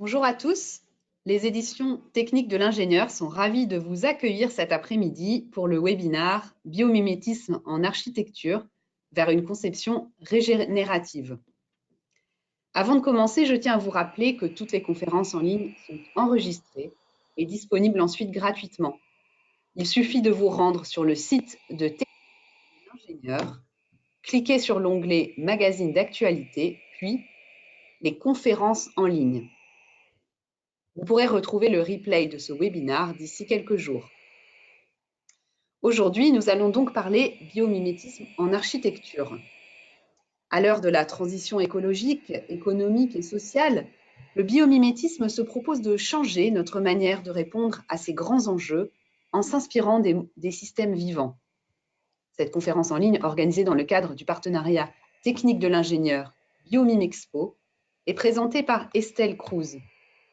Bonjour à tous. Les éditions techniques de l'ingénieur sont ravies de vous accueillir cet après-midi pour le webinaire Biomimétisme en architecture vers une conception régénérative. Avant de commencer, je tiens à vous rappeler que toutes les conférences en ligne sont enregistrées et disponibles ensuite gratuitement. Il suffit de vous rendre sur le site de Techniques de l'ingénieur, cliquez sur l'onglet Magazine d'actualité, puis les conférences en ligne. Vous pourrez retrouver le replay de ce webinaire d'ici quelques jours. Aujourd'hui, nous allons donc parler biomimétisme en architecture. À l'heure de la transition écologique, économique et sociale, le biomimétisme se propose de changer notre manière de répondre à ces grands enjeux en s'inspirant des systèmes vivants. Cette conférence en ligne, organisée dans le cadre du partenariat technique de l'ingénieur Biomimexpo, est présentée par Estelle Cruz,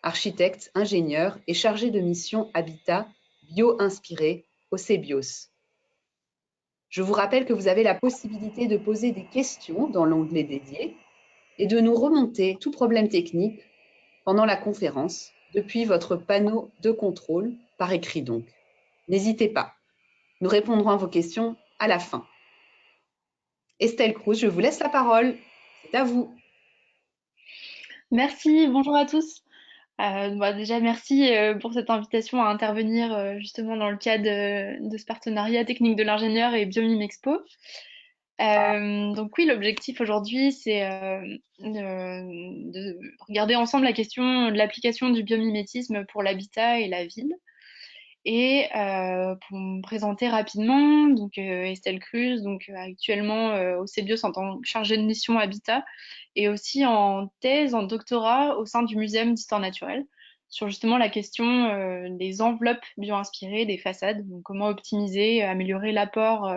architecte, ingénieure et chargée de mission Habitat bio-inspiré au CEBIOS. Je vous rappelle que vous avez la possibilité de poser des questions dans l'onglet dédié et de nous remonter tout problème technique pendant la conférence depuis votre panneau de contrôle, par écrit donc. N'hésitez pas, nous répondrons à vos questions à la fin. Estelle Cruz, je vous laisse la parole, c'est à vous. Merci, bonjour à tous. Déjà, merci pour cette invitation à intervenir justement dans le cadre de ce partenariat technique de l'ingénieur et Biomime Expo. Donc oui, l'objectif aujourd'hui, c'est de regarder ensemble la question de l'application du biomimétisme pour l'habitat et la ville. Et pour me présenter rapidement, donc Estelle Cruz, donc actuellement au CEBIOS en tant que chargée de mission Habitat, et aussi en thèse, en doctorat au sein du Muséum d'histoire naturelle, sur justement la question des enveloppes bio-inspirées des façades, donc comment optimiser, améliorer l'apport,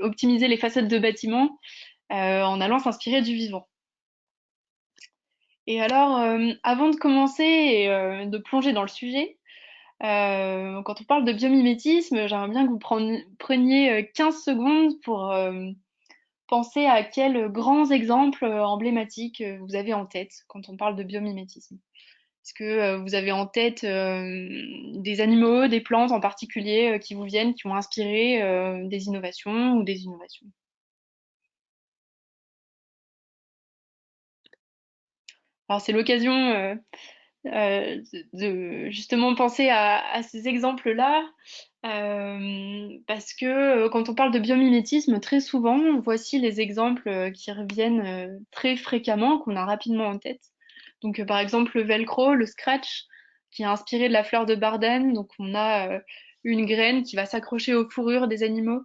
optimiser les façades de bâtiments en allant s'inspirer du vivant. Et alors, avant de commencer et de plonger dans le sujet, quand on parle de biomimétisme, j'aimerais bien que vous preniez 15 secondes pour penser à quels grands exemples emblématiques vous avez en tête quand on parle de biomimétisme. Est-ce que vous avez en tête des animaux, des plantes en particulier qui vous viennent, qui ont inspiré des innovations ou des innovations? Alors c'est l'occasion de justement penser à ces exemples-là, parce que quand on parle de biomimétisme, très souvent, voici les exemples qui reviennent très fréquemment, qu'on a rapidement en tête. Donc par exemple le velcro, le scratch, qui est inspiré de la fleur de Bardane. Donc on a une graine qui va s'accrocher aux fourrures des animaux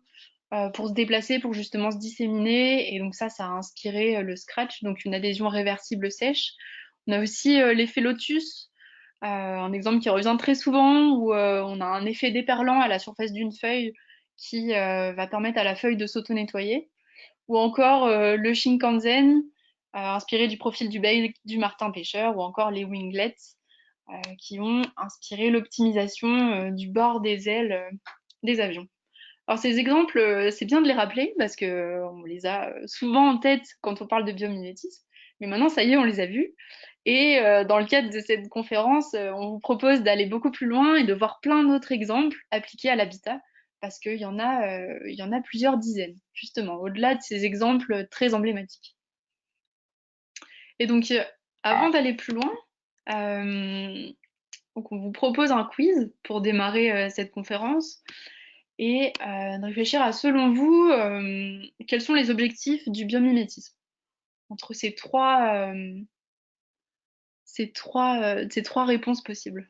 pour se déplacer, pour justement se disséminer. Et donc ça a inspiré le scratch, donc une adhésion réversible sèche. On a aussi l'effet lotus, un exemple qui revient très souvent où on a un effet déperlant à la surface d'une feuille qui va permettre à la feuille de s'auto-nettoyer. Ou encore le Shinkansen, inspiré du profil du bec du martin pêcheur, ou encore les winglets, qui ont inspiré l'optimisation du bord des ailes des avions. Alors ces exemples, c'est bien de les rappeler parce que on les a souvent en tête quand on parle de biomimétisme, mais maintenant ça y est, on les a vus. Et dans le cadre de cette conférence, on vous propose d'aller beaucoup plus loin et de voir plein d'autres exemples appliqués à l'habitat, parce il y en a plusieurs dizaines, justement, au-delà de ces exemples très emblématiques. Et donc, avant d'aller plus loin, donc on vous propose un quiz pour démarrer cette conférence et de réfléchir à, selon vous, quels sont les objectifs du biomimétisme entre ces trois réponses possibles.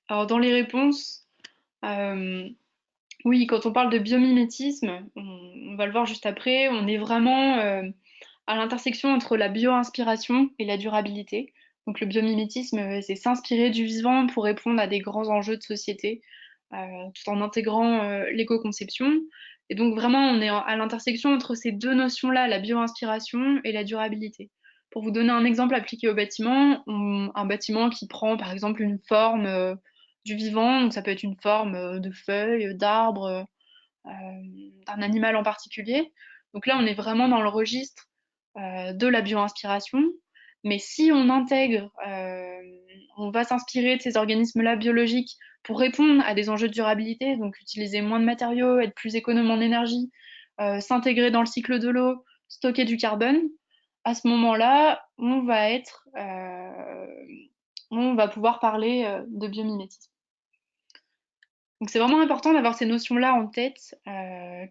Alors dans les réponses, oui, quand on parle de biomimétisme, on va le voir juste après, on est vraiment à l'intersection entre la bio-inspiration et la durabilité. Donc le biomimétisme, c'est s'inspirer du vivant pour répondre à des grands enjeux de société, tout en intégrant l'éco-conception. Et donc vraiment, on est à l'intersection entre ces deux notions-là, la bio-inspiration et la durabilité. Pour vous donner un exemple appliqué au bâtiment, un bâtiment qui prend par exemple une forme du vivant, donc ça peut être une forme de feuilles, d'arbres, d'un animal en particulier. Donc là, on est vraiment dans le registre de la bio-inspiration. Mais si on intègre, on va s'inspirer de ces organismes-là biologiques pour répondre à des enjeux de durabilité, donc utiliser moins de matériaux, être plus économe en énergie, s'intégrer dans le cycle de l'eau, stocker du carbone, à ce moment-là, on va pouvoir parler de biomimétisme. Donc c'est vraiment important d'avoir ces notions-là en tête,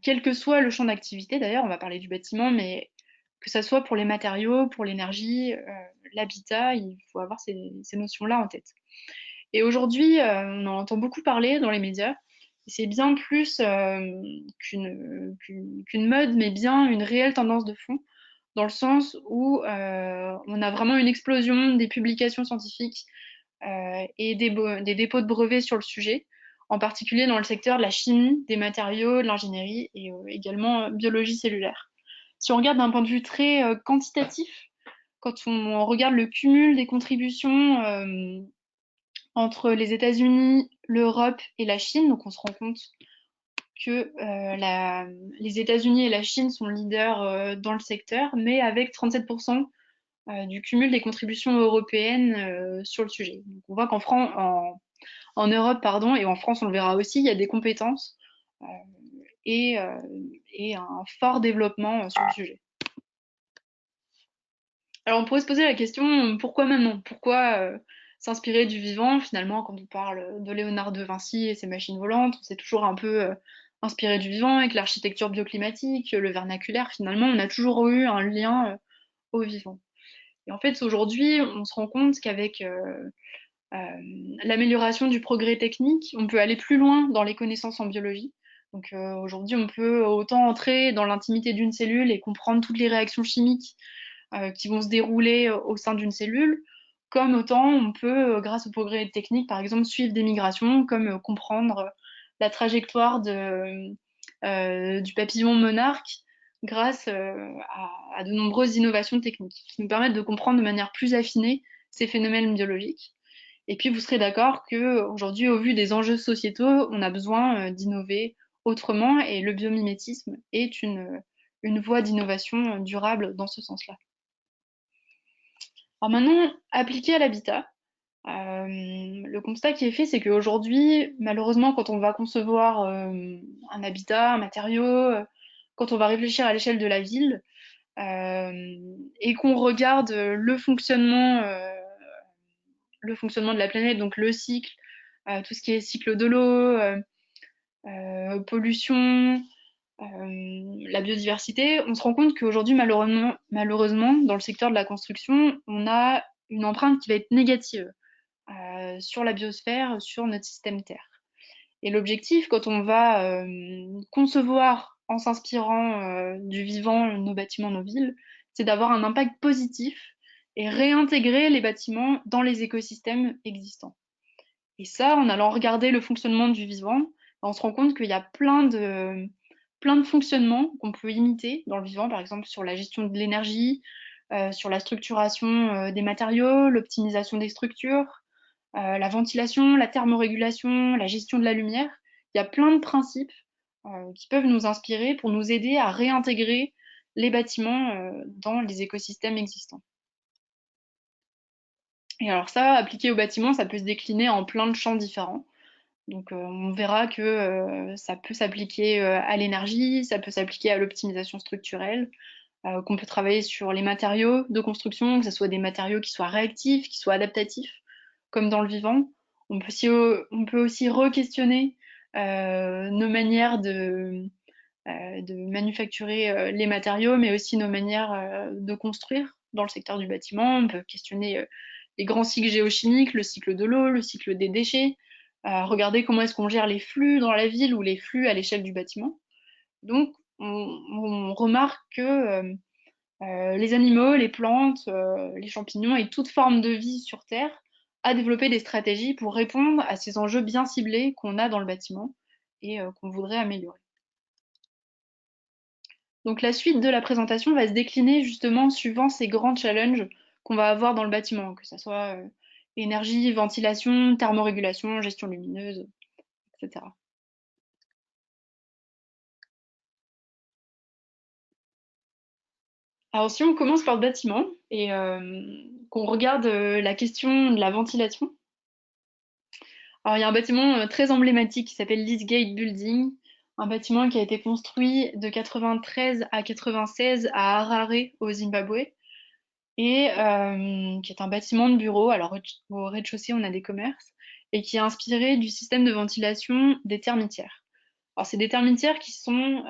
quel que soit le champ d'activité. D'ailleurs, on va parler du bâtiment, mais que ça soit pour les matériaux, pour l'énergie, l'habitat, il faut avoir ces notions-là en tête. Et aujourd'hui, on en entend beaucoup parler dans les médias. Et c'est bien plus qu'une mode, mais bien une réelle tendance de fond, dans le sens où on a vraiment une explosion des publications scientifiques et des dépôts de brevets sur le sujet, en particulier dans le secteur de la chimie, des matériaux, de l'ingénierie et également biologie cellulaire. Si on regarde d'un point de vue très quantitatif, quand on regarde le cumul des contributions entre les États-Unis, l'Europe et la Chine, donc on se rend compte que les États-Unis et la Chine sont leaders dans le secteur, mais avec 37% du cumul des contributions européennes sur le sujet. Donc on voit en Europe, pardon, et en France, on le verra aussi, il y a des compétences euh, et, euh, et un fort développement sur le sujet. Alors on pourrait se poser la question, pourquoi maintenant? Pourquoi s'inspirer du vivant? Finalement, quand on parle de Léonard de Vinci et ses machines volantes, on s'est toujours un peu inspiré du vivant avec l'architecture bioclimatique, le vernaculaire. Finalement, on a toujours eu un lien au vivant. Et en fait, aujourd'hui, on se rend compte qu'avec l'amélioration du progrès technique, on peut aller plus loin dans les connaissances en biologie. Donc aujourd'hui, on peut autant entrer dans l'intimité d'une cellule et comprendre toutes les réactions chimiques qui vont se dérouler au sein d'une cellule, comme autant on peut, grâce au progrès technique, par exemple, suivre des migrations, comme comprendre la trajectoire du papillon monarque grâce à de nombreuses innovations techniques qui nous permettent de comprendre de manière plus affinée ces phénomènes biologiques. Et puis vous serez d'accord qu'aujourd'hui, au vu des enjeux sociétaux, on a besoin d'innover autrement et le biomimétisme est une voie d'innovation durable dans ce sens-là. Alors maintenant, appliqué à l'habitat, le constat qui est fait, c'est qu'aujourd'hui, malheureusement, quand on va concevoir un habitat, un matériau, quand on va réfléchir à l'échelle de la ville, et qu'on regarde le fonctionnement de la planète, donc le cycle, tout ce qui est cycle de l'eau, pollution, la biodiversité, on se rend compte qu'aujourd'hui, malheureusement, dans le secteur de la construction, on a une empreinte qui va être négative sur la biosphère, sur notre système Terre. Et l'objectif, quand on va concevoir en s'inspirant du vivant nos bâtiments, nos villes, c'est d'avoir un impact positif et réintégrer les bâtiments dans les écosystèmes existants. Et ça, en allant regarder le fonctionnement du vivant, on se rend compte qu'il y a plein de fonctionnements qu'on peut imiter dans le vivant, par exemple sur la gestion de l'énergie, sur la structuration des matériaux, l'optimisation des structures, la ventilation, la thermorégulation, la gestion de la lumière. Il y a plein de principes qui peuvent nous inspirer pour nous aider à réintégrer les bâtiments dans les écosystèmes existants. Et alors ça, appliqué aux bâtiments, ça peut se décliner en plein de champs différents. Donc on verra que ça peut s'appliquer à l'énergie, ça peut s'appliquer à l'optimisation structurelle, qu'on peut travailler sur les matériaux de construction, que ce soit des matériaux qui soient réactifs, qui soient adaptatifs, comme dans le vivant. On peut aussi re-questionner nos manières de manufacturer les matériaux, mais aussi nos manières de construire dans le secteur du bâtiment. On peut questionner les grands cycles géochimiques, le cycle de l'eau, le cycle des déchets, regarder comment est-ce qu'on gère les flux dans la ville ou les flux à l'échelle du bâtiment. Donc, on remarque que les animaux, les plantes, les champignons et toute forme de vie sur Terre a développé des stratégies pour répondre à ces enjeux bien ciblés qu'on a dans le bâtiment et qu'on voudrait améliorer. Donc la suite de la présentation va se décliner justement suivant ces grands challenges qu'on va avoir dans le bâtiment, que ce soit énergie, ventilation, thermorégulation, gestion lumineuse, etc. Alors si on commence par le bâtiment et qu'on regarde la question de la ventilation, alors il y a un bâtiment très emblématique qui s'appelle l'Eastgate Building, un bâtiment qui a été construit de 93 à 96 à Harare au Zimbabwe et qui est un bâtiment de bureau. Alors au rez-de-chaussée on a des commerces et qui est inspiré du système de ventilation des termitières. Alors c'est des termitières qui sont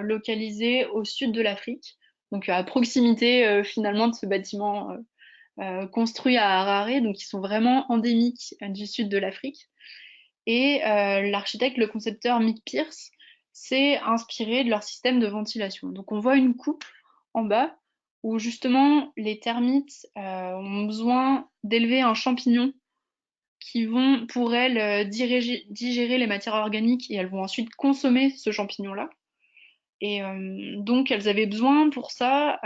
localisées au sud de l'Afrique, donc à proximité finalement de ce bâtiment construit à Harare, donc ils sont vraiment endémiques du sud de l'Afrique. Et l'architecte, le concepteur Mick Pierce, s'est inspiré de leur système de ventilation. Donc on voit une coupe en bas où justement les termites ont besoin d'élever un champignon qui vont pour elles digérer les matières organiques et elles vont ensuite consommer ce champignon-là. Et donc elles avaient besoin pour ça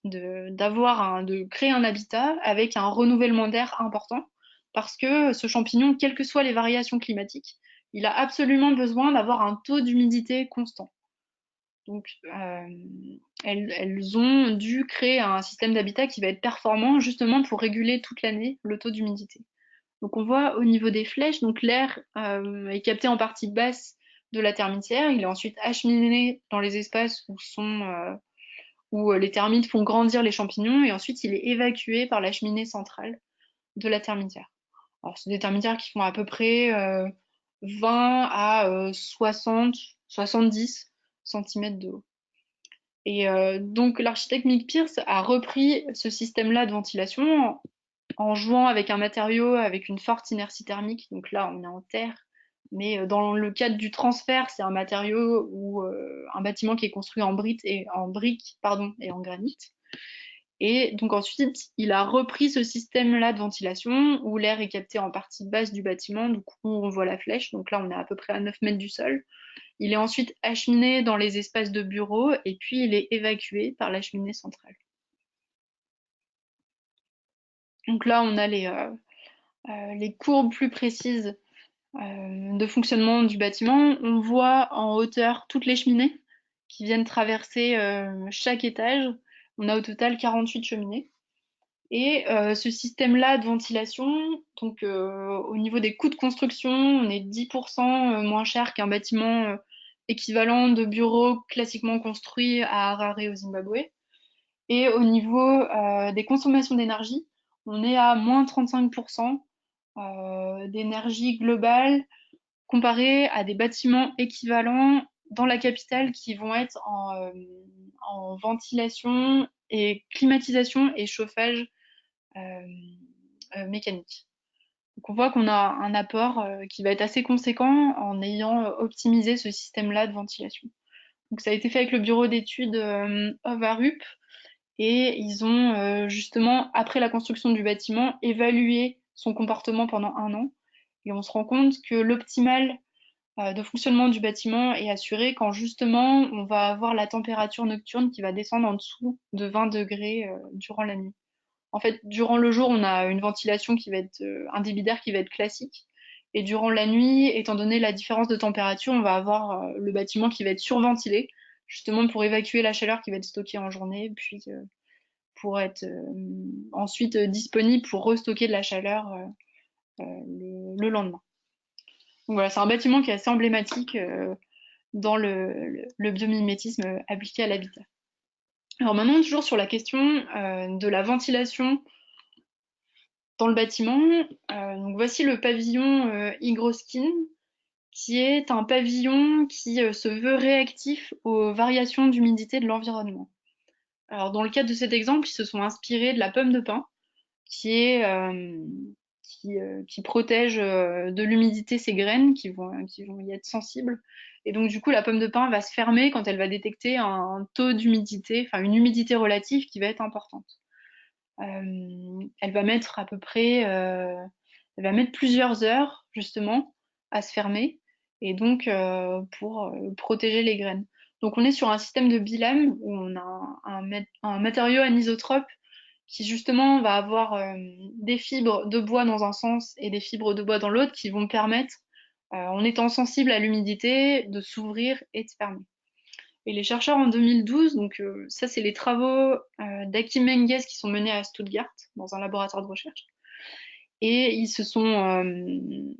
de créer un habitat avec un renouvellement d'air important parce que ce champignon, quelles que soient les variations climatiques, il a absolument besoin d'avoir un taux d'humidité constant. Donc elles ont dû créer un système d'habitat qui va être performant justement pour réguler toute l'année le taux d'humidité. Donc on voit au niveau des flèches, donc l'air est capté en partie basse de la termitière, il est ensuite acheminé dans les espaces où les termites font grandir les champignons et ensuite il est évacué par la cheminée centrale de la termitière. Alors c'est des termitières qui font à peu près 20 à 60, 70 cm de haut. Et donc l'architecte Mick Pierce a repris ce système-là de ventilation en jouant avec un matériau avec une forte inertie thermique. Donc là, on est en terre. Mais dans le cadre du transfert, c'est un matériau ou un bâtiment qui est construit en briques et en granit. Et donc ensuite, il a repris ce système-là de ventilation où l'air est capté en partie basse du bâtiment, du coup on voit la flèche, donc là on est à peu près à 9 mètres du sol. Il est ensuite acheminé dans les espaces de bureaux et puis il est évacué par la cheminée centrale. Donc là on a les courbes plus précises de fonctionnement du bâtiment. On voit en hauteur toutes les cheminées qui viennent traverser chaque étage. On a au total 48 cheminées. Et ce système-là de ventilation, donc au niveau des coûts de construction, on est 10% moins cher qu'un bâtiment équivalent de bureau classiquement construit à Harare au Zimbabwe. Et au niveau des consommations d'énergie, on est à moins 35% d'énergie globale comparé à des bâtiments équivalents dans la capitale qui vont être en ventilation et climatisation et chauffage mécanique. Donc on voit qu'on a un apport qui va être assez conséquent en ayant optimisé ce système-là de ventilation. Donc ça a été fait avec le bureau d'études Ovarup et ils ont justement, après la construction du bâtiment, évalué son comportement pendant 1 an. Et on se rend compte que l'optimal de fonctionnement du bâtiment est assuré quand justement on va avoir la température nocturne qui va descendre en dessous de 20 degrés durant la nuit. En fait, durant le jour, on a une ventilation qui va être un débit d'air qui va être classique. Et durant la nuit, étant donné la différence de température, on va avoir le bâtiment qui va être surventilé, justement pour évacuer la chaleur qui va être stockée en journée, puis pour être ensuite disponible pour restocker de la chaleur le lendemain. Donc voilà, c'est un bâtiment qui est assez emblématique dans le biomimétisme appliqué à l'habitat. Alors maintenant, toujours sur la question de la ventilation dans le bâtiment. Donc voici le pavillon Hygroskin, qui est un pavillon qui se veut réactif aux variations d'humidité de l'environnement. Alors dans le cadre de cet exemple, ils se sont inspirés de la pomme de pin, qui est, qui protège de l'humidité ces graines qui vont y être sensibles. Et donc, du coup, la pomme de pin va se fermer quand elle va détecter un taux d'humidité, enfin une humidité relative qui va être importante. Elle va mettre à peu près, elle va mettre plusieurs heures justement à se fermer, et donc pour protéger les graines. Donc on est sur un système de bilème où on a un matériau anisotrope qui justement va avoir des fibres de bois dans un sens et des fibres de bois dans l'autre qui vont permettre, en étant sensible à l'humidité, de s'ouvrir et de se fermer. Et les chercheurs en 2012, donc ça c'est les travaux d'Akim Menges qui sont menés à Stuttgart dans un laboratoire de recherche, et ils se sont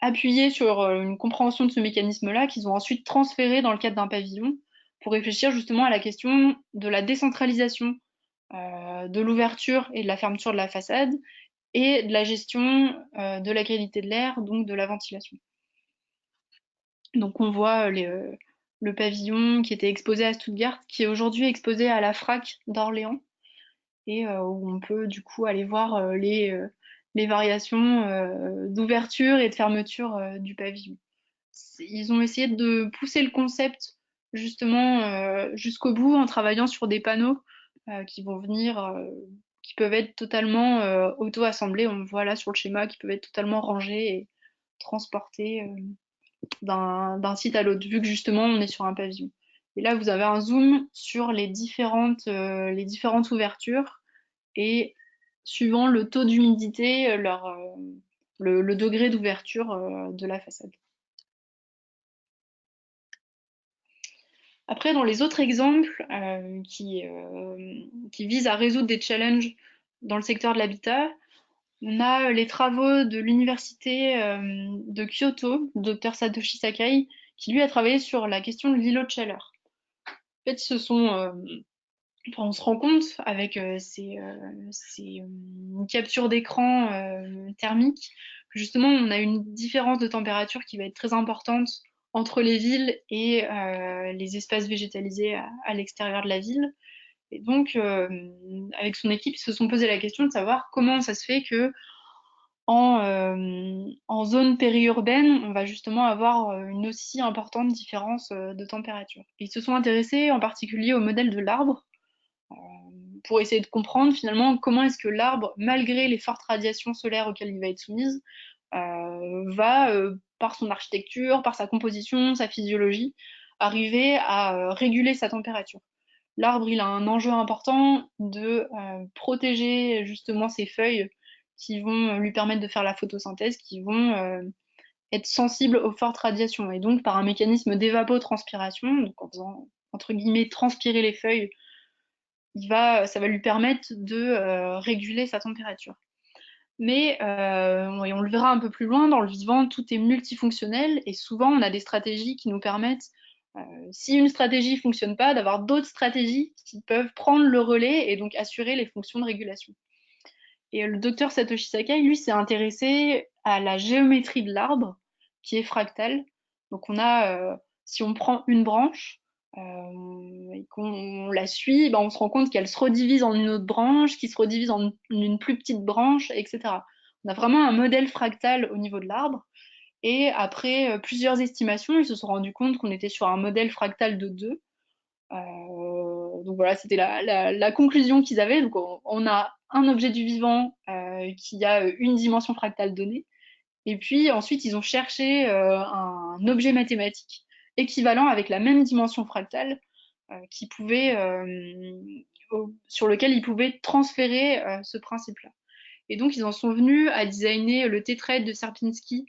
appuyés sur une compréhension de ce mécanisme-là qu'ils ont ensuite transféré dans le cadre d'un pavillon pour réfléchir justement à la question de la décentralisation de l'ouverture et de la fermeture de la façade et de la gestion de la qualité de l'air, donc de la ventilation. Donc on voit le pavillon qui était exposé à Stuttgart, qui est aujourd'hui exposé à la FRAC d'Orléans, et où on peut du coup aller voir les variations d'ouverture et de fermeture du pavillon. Ils ont essayé de pousser le concept justement jusqu'au bout en travaillant sur des panneaux qui vont venir, qui peuvent être totalement auto-assemblés. On voit là sur le schéma, qui peuvent être totalement rangés et transportés d'un site à l'autre, vu que justement on est sur un pavillon. Et là, vous avez un zoom sur les différentes ouvertures, et suivant le taux d'humidité, le degré d'ouverture de la façade. Après, dans les autres exemples qui visent à résoudre des challenges dans le secteur de l'habitat, on a les travaux de l'université de Kyoto, du docteur Satoshi Sakai, qui lui a travaillé sur la question de l'îlot de chaleur. En fait, on se rend compte avec ces captures d'écran thermiques que justement on a une différence de température qui va être très importante entre les villes et les espaces végétalisés à l'extérieur de la ville. Et donc, avec son équipe, ils se sont posé la question de savoir comment ça se fait que en zone périurbaine, on va justement avoir une aussi importante différence de température. Et ils se sont intéressés en particulier au modèle de l'arbre pour essayer de comprendre finalement comment est-ce que l'arbre, malgré les fortes radiations solaires auxquelles il va être soumise, va, par son architecture, par sa composition, sa physiologie, arriver à réguler sa température. L'arbre, il a un enjeu important de protéger justement ses feuilles qui vont lui permettre de faire la photosynthèse, qui vont être sensibles aux fortes radiations. Et donc, par un mécanisme d'évapotranspiration, donc en faisant, entre guillemets, transpirer les feuilles, ça va lui permettre de réguler sa température. Mais on le verra un peu plus loin, dans le vivant, tout est multifonctionnel, et souvent on a des stratégies qui nous permettent, si une stratégie ne fonctionne pas, d'avoir d'autres stratégies qui peuvent prendre le relais et donc assurer les fonctions de régulation. Et le docteur Satoshi Sakai, lui, s'est intéressé à la géométrie de l'arbre, qui est fractale. Donc on a, si on prend une branche et qu'on la suit, ben on se rend compte qu'elle se redivise en une autre branche, qui se redivise en une plus petite branche, etc. On a vraiment un modèle fractal au niveau de l'arbre. Et après plusieurs estimations, ils se sont rendus compte qu'on était sur un modèle fractal de 2. Donc voilà, c'était la conclusion qu'ils avaient. Donc on a un objet du vivant qui a une dimension fractale donnée. Et puis ensuite, ils ont cherché un objet mathématique équivalent avec la même dimension fractale sur lequel ils pouvaient transférer ce principe-là. Et donc, ils en sont venus à designer le tétraèdre de Sierpinski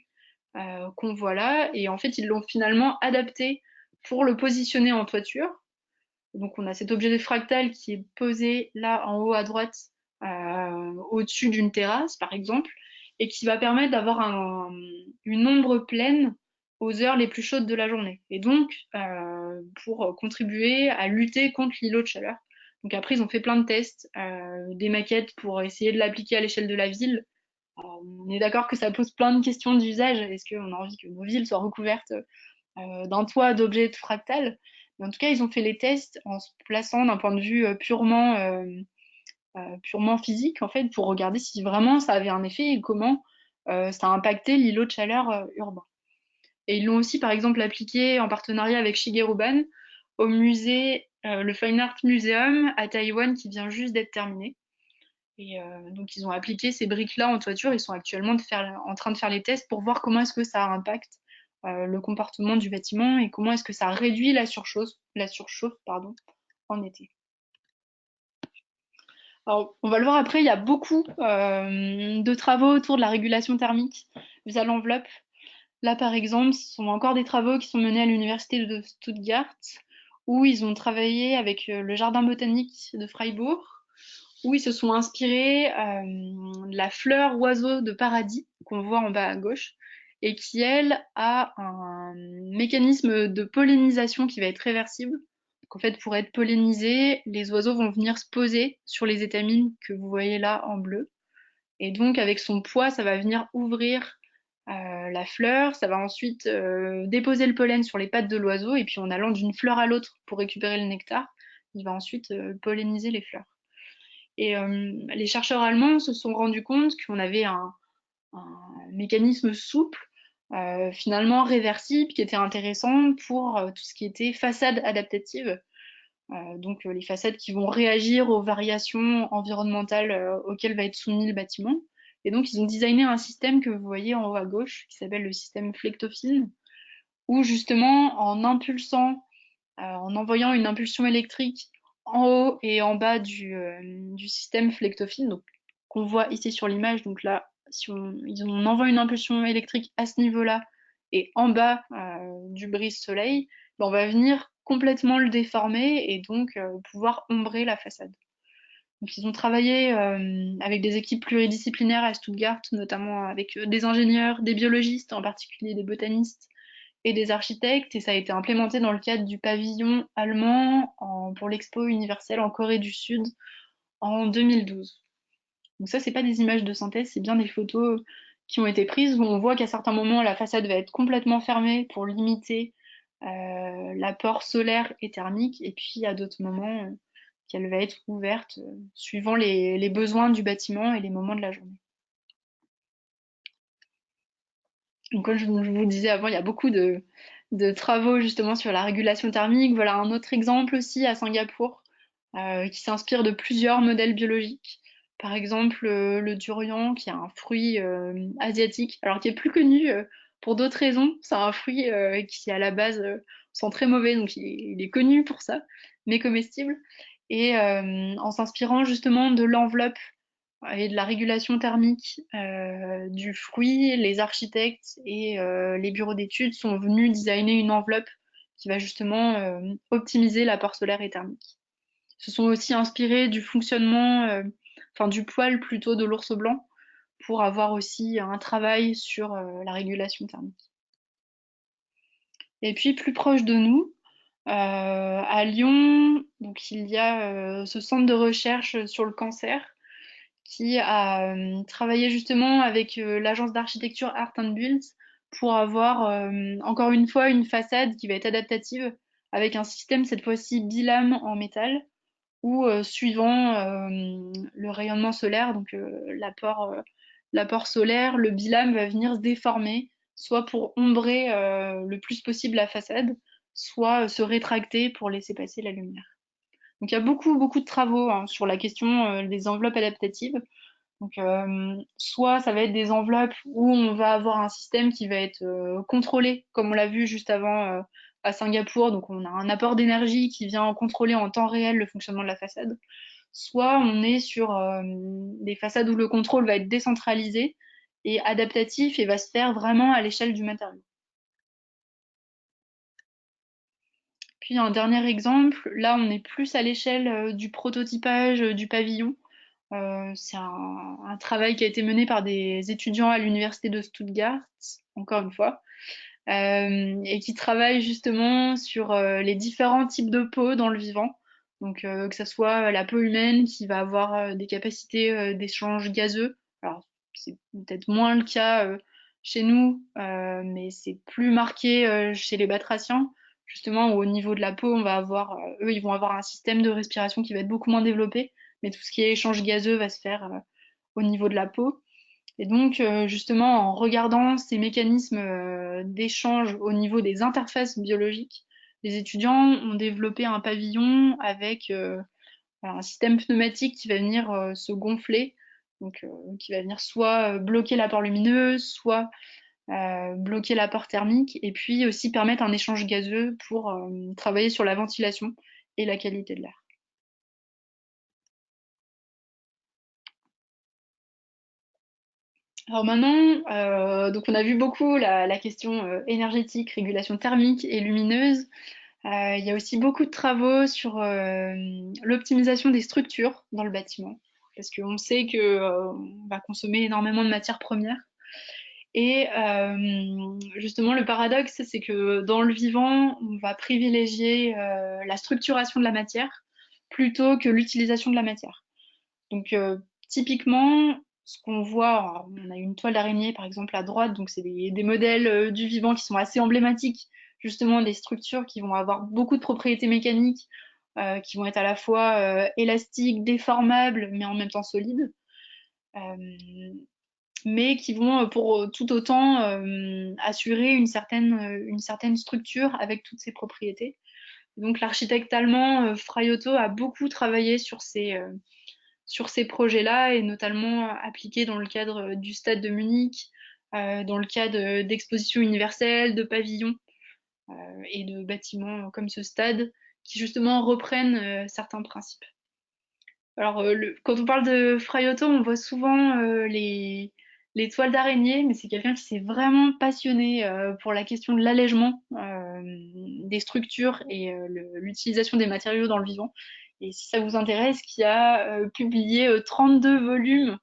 qu'on voit là. Et en fait, ils l'ont finalement adapté pour le positionner en toiture. Donc, on a cet objet fractal qui est posé là en haut à droite, au-dessus d'une terrasse, par exemple, et qui va permettre d'avoir une ombre pleine aux heures les plus chaudes de la journée. Et donc, pour contribuer à lutter contre l'îlot de chaleur. Donc après, ils ont fait plein de tests, des maquettes pour essayer de l'appliquer à l'échelle de la ville. On est d'accord que ça pose plein de questions d'usage. Est-ce qu'on a envie que nos villes soient recouvertes d'un toit d'objets fractales? Mais en tout cas, ils ont fait les tests en se plaçant d'un point de vue purement physique, en fait, pour regarder si vraiment ça avait un effet et comment ça a impacté l'îlot de chaleur urbain. Et ils l'ont aussi, par exemple, appliqué en partenariat avec Shigeru Ban au musée, le Fine Art Museum à Taïwan, qui vient juste d'être terminé. Et donc, ils ont appliqué ces briques-là en toiture. Ils sont actuellement en train de faire les tests pour voir comment est-ce que ça impacte le comportement du bâtiment et comment est-ce que ça réduit la surchauffe, pardon, en été. Alors, on va le voir après, il y a beaucoup de travaux autour de la régulation thermique via l'enveloppe. Là, par exemple, ce sont encore des travaux qui sont menés à l'université de Stuttgart, où ils ont travaillé avec le jardin botanique de Freiburg, où ils se sont inspirés de la fleur oiseau de paradis qu'on voit en bas à gauche, et qui, elle, a un mécanisme de pollinisation qui va être réversible. Donc, en fait, pour être pollinisés, les oiseaux vont venir se poser sur les étamines que vous voyez là en bleu. Et donc, avec son poids, ça va venir ouvrir la fleur, ça va ensuite déposer le pollen sur les pattes de l'oiseau, et puis en allant d'une fleur à l'autre pour récupérer le nectar, il va ensuite polliniser les fleurs. Et les chercheurs allemands se sont rendus compte qu'on avait un mécanisme souple, finalement réversible, qui était intéressant pour tout ce qui était façade adaptative. Donc les façades qui vont réagir aux variations environnementales auxquelles va être soumis le bâtiment. Et donc ils ont designé un système que vous voyez en haut à gauche, qui s'appelle le système Flechtofilm, où justement en envoyant une impulsion électrique en haut et en bas du système Flechtofilm, donc qu'on voit ici sur l'image. Donc là, si on envoie une impulsion électrique à ce niveau-là et en bas du brise-soleil, ben on va venir complètement le déformer et donc pouvoir ombrer la façade. Donc ils ont travaillé avec des équipes pluridisciplinaires à Stuttgart, notamment avec des ingénieurs, des biologistes, en particulier des botanistes et des architectes, et ça a été implémenté dans le cadre du pavillon allemand pour l'Expo universelle en Corée du Sud en 2012. Donc ça, c'est pas des images de synthèse, c'est bien des photos qui ont été prises où on voit qu'à certains moments, la façade va être complètement fermée pour limiter l'apport solaire et thermique, et puis à d'autres moments qu'elle va être ouverte suivant les besoins du bâtiment et les moments de la journée. Donc, comme je vous disais avant, il y a beaucoup de travaux justement sur la régulation thermique. Voilà un autre exemple aussi à Singapour qui s'inspire de plusieurs modèles biologiques. Par exemple, le durian, qui est un fruit asiatique, alors qui est plus connu pour d'autres raisons. C'est un fruit qui, à la base, sent très mauvais, donc il est connu pour ça, mais comestible. Et en s'inspirant justement de l'enveloppe et de la régulation thermique du fruit, les architectes et les bureaux d'études sont venus designer une enveloppe qui va justement optimiser l'apport solaire et thermique. Ils se sont aussi inspirés du fonctionnement, enfin du poil plutôt de l'ours blanc pour avoir aussi un travail sur la régulation thermique. Et puis plus proche de nous, à Lyon, donc il y a ce centre de recherche sur le cancer qui a travaillé justement avec l'agence d'architecture Art and Build pour avoir encore une fois une façade qui va être adaptative avec un système cette fois-ci bilame en métal où suivant le rayonnement solaire, donc l'apport solaire, le bilame va venir se déformer, soit pour ombrer le plus possible la façade, soit se rétracter pour laisser passer la lumière. Donc il y a beaucoup, beaucoup de travaux hein, sur la question des enveloppes adaptatives. Donc, soit ça va être des enveloppes où on va avoir un système qui va être contrôlé, comme on l'a vu juste avant à Singapour. Donc, on a un apport d'énergie qui vient contrôler en temps réel le fonctionnement de la façade. Soit on est sur des façades où le contrôle va être décentralisé et adaptatif et va se faire vraiment à l'échelle du matériau. Puis un dernier exemple, là on est plus à l'échelle du prototypage du pavillon. C'est un travail qui a été mené par des étudiants à l'université de Stuttgart, encore une fois, et qui travaillent justement sur les différents types de peau dans le vivant. Donc que ce soit la peau humaine qui va avoir des capacités d'échange gazeux. Alors c'est peut-être moins le cas chez nous, mais c'est plus marqué chez les batraciens. Justement, où au niveau de la peau, on va avoir, eux, ils vont avoir un système de respiration qui va être beaucoup moins développé, mais tout ce qui est échange gazeux va se faire au niveau de la peau. Et donc, justement, en regardant ces mécanismes d'échange au niveau des interfaces biologiques, les étudiants ont développé un pavillon avec un système pneumatique qui va venir se gonfler, donc qui va venir soit bloquer l'apport lumineux, soit bloquer l'apport thermique, et puis aussi permettre un échange gazeux pour travailler sur la ventilation et la qualité de l'air. Alors maintenant, donc on a vu beaucoup la question énergétique, régulation thermique et lumineuse. Il y a aussi beaucoup de travaux sur l'optimisation des structures dans le bâtiment, parce qu'on sait qu'on va consommer énormément de matières premières. Et justement, le paradoxe, c'est que dans le vivant, on va privilégier la structuration de la matière plutôt que l'utilisation de la matière. Donc, typiquement, ce qu'on voit, on a une toile d'araignée par exemple à droite, donc c'est des modèles du vivant qui sont assez emblématiques, justement des structures qui vont avoir beaucoup de propriétés mécaniques, qui vont être à la fois élastiques, déformables, mais en même temps solides. Mais qui vont pour tout autant assurer une certaine structure avec toutes ces propriétés. Donc l'architecte allemand Frei Otto a beaucoup travaillé sur ces projets-là et notamment appliqué dans le cadre du stade de Munich, dans le cadre d'expositions universelles, de pavillons et de bâtiments comme ce stade qui justement reprennent certains principes. Alors, quand on parle de Frei Otto, on voit souvent les toiles d'araignée, mais c'est quelqu'un qui s'est vraiment passionné pour la question de l'allègement des structures et l'utilisation des matériaux dans le vivant. Et si ça vous intéresse, qui a publié 32 volumes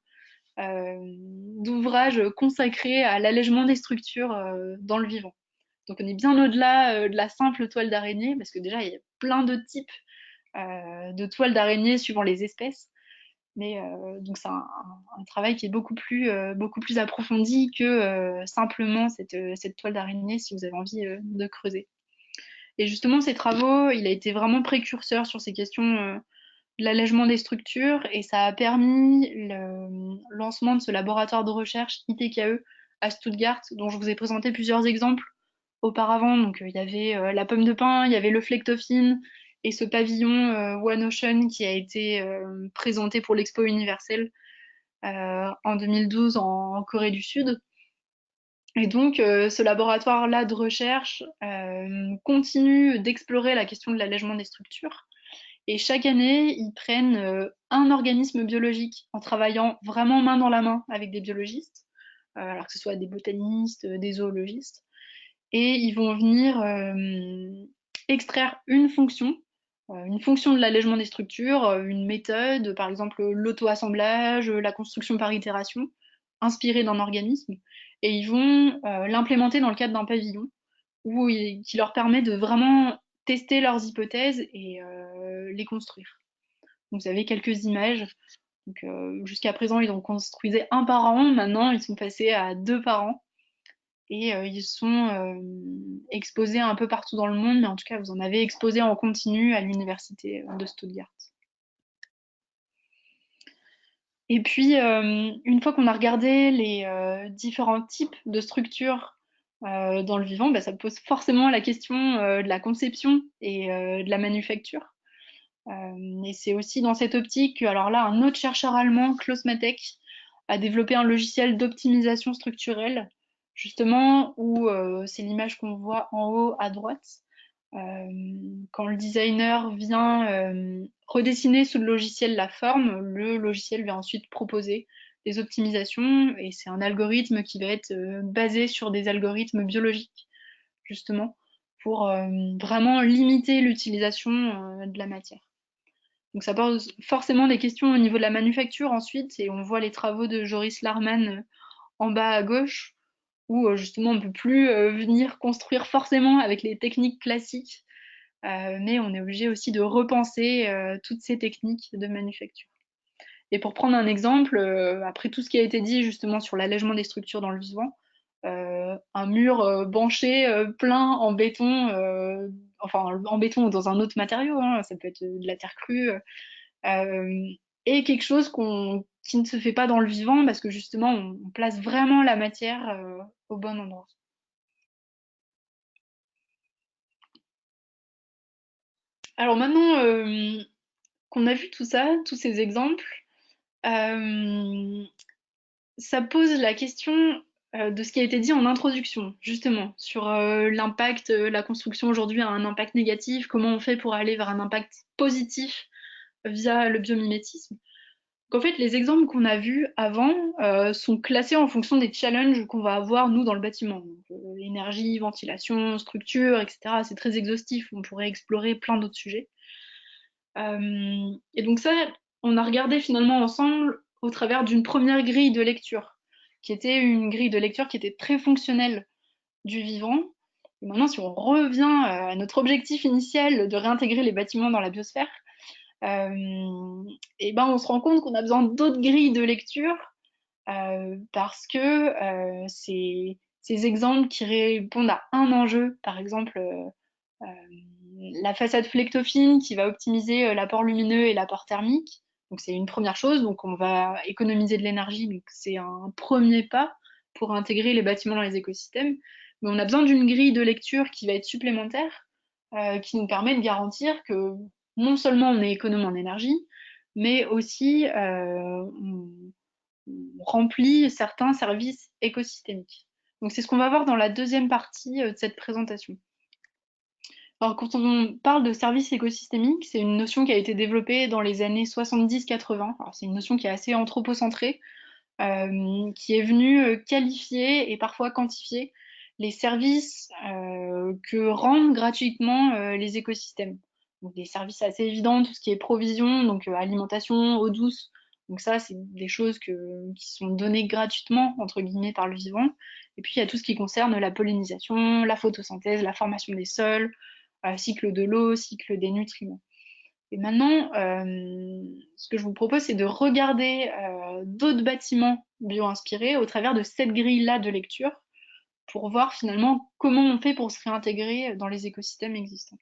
d'ouvrages consacrés à l'allègement des structures dans le vivant. Donc on est bien au-delà de la simple toile d'araignée, parce que déjà il y a plein de types de toiles d'araignée suivant les espèces. Mais donc c'est un travail qui est beaucoup plus approfondi que simplement cette toile d'araignée si vous avez envie de creuser. Et justement, ces travaux, il a été vraiment précurseur sur ces questions de l'allègement des structures et ça a permis le lancement de ce laboratoire de recherche ITKE à Stuttgart, dont je vous ai présenté plusieurs exemples auparavant. Donc il y avait la pomme de pin, il y avait le flectophine et ce pavillon One Ocean qui a été présenté pour l'Expo universelle en 2012 en Corée du Sud. Et donc, ce laboratoire-là de recherche continue d'explorer la question de l'allègement des structures. Et chaque année, ils prennent un organisme biologique en travaillant vraiment main dans la main avec des biologistes, alors que ce soit des botanistes, des zoologistes. Et ils vont venir extraire une fonction de l'allègement des structures, une méthode, par exemple l'auto-assemblage, la construction par itération, inspirée d'un organisme, et ils vont l'implémenter dans le cadre d'un pavillon, qui leur permet de vraiment tester leurs hypothèses et les construire. Donc vous avez quelques images. Donc, jusqu'à présent, ils en construisaient un par an. Maintenant, ils sont passés à deux par an. Et ils sont exposés un peu partout dans le monde, mais en tout cas, vous en avez exposé en continu à l'université de Stuttgart. Et puis, une fois qu'on a regardé les différents types de structures dans le vivant, bah, ça pose forcément la question de la conception et de la manufacture. Et c'est aussi dans cette optique que, alors là, un autre chercheur allemand, Klaus Matek, a développé un logiciel d'optimisation structurelle, justement, où c'est l'image qu'on voit en haut à droite. Quand le designer vient redessiner sous le logiciel la forme, le logiciel va ensuite proposer des optimisations et c'est un algorithme qui va être basé sur des algorithmes biologiques, justement, pour vraiment limiter l'utilisation de la matière. Donc ça pose forcément des questions au niveau de la manufacture ensuite, et on voit les travaux de Joris Larman en bas à gauche, où justement on ne peut plus venir construire forcément avec les techniques classiques, mais on est obligé aussi de repenser toutes ces techniques de manufacture. Et pour prendre un exemple, après tout ce qui a été dit justement sur l'allègement des structures dans le vivant, un mur banché plein en béton, enfin en béton ou dans un autre matériau, hein, ça peut être de la terre crue, et quelque chose qui ne se fait pas dans le vivant parce que justement on place vraiment la matière au bon endroit. Alors maintenant qu'on a vu tout ça, tous ces exemples, euh, ça pose la question de ce qui a été dit en introduction, justement, sur l'impact, la construction aujourd'hui a un impact négatif, comment on fait pour aller vers un impact positif via le biomimétisme. Donc, en fait, les exemples qu'on a vus avant sont classés en fonction des challenges qu'on va avoir, nous, dans le bâtiment. Énergie, ventilation, structure, etc. C'est très exhaustif, on pourrait explorer plein d'autres sujets. Et donc ça, on a regardé finalement ensemble au travers d'une première grille de lecture, qui était une grille de lecture qui était très fonctionnelle du vivant. Et maintenant, si on revient à notre objectif initial de réintégrer les bâtiments dans la biosphère, et ben on se rend compte qu'on a besoin d'autres grilles de lecture parce que ces exemples qui répondent à un enjeu, par exemple la façade flectophile qui va optimiser l'apport lumineux et l'apport thermique. Donc c'est une première chose, donc on va économiser de l'énergie, donc c'est un premier pas pour intégrer les bâtiments dans les écosystèmes. Mais on a besoin d'une grille de lecture qui va être supplémentaire, qui nous permet de garantir que non seulement on est économe en énergie, mais aussi on remplit certains services écosystémiques. Donc c'est ce qu'on va voir dans la deuxième partie de cette présentation. Alors, quand on parle de services écosystémiques, c'est une notion qui a été développée dans les années 70-80. Alors, c'est une notion qui est assez anthropocentrée, qui est venue qualifier et parfois quantifier les services que rendent gratuitement les écosystèmes. Donc, des services assez évidents, tout ce qui est provision, donc alimentation, eau douce. Donc ça, c'est des choses qui sont données gratuitement, entre guillemets, par le vivant. Et puis, il y a tout ce qui concerne la pollinisation, la photosynthèse, la formation des sols, cycle de l'eau, cycle des nutriments. Et maintenant, ce que je vous propose, c'est de regarder d'autres bâtiments bio-inspirés au travers de cette grille-là de lecture pour voir finalement comment on fait pour se réintégrer dans les écosystèmes existants.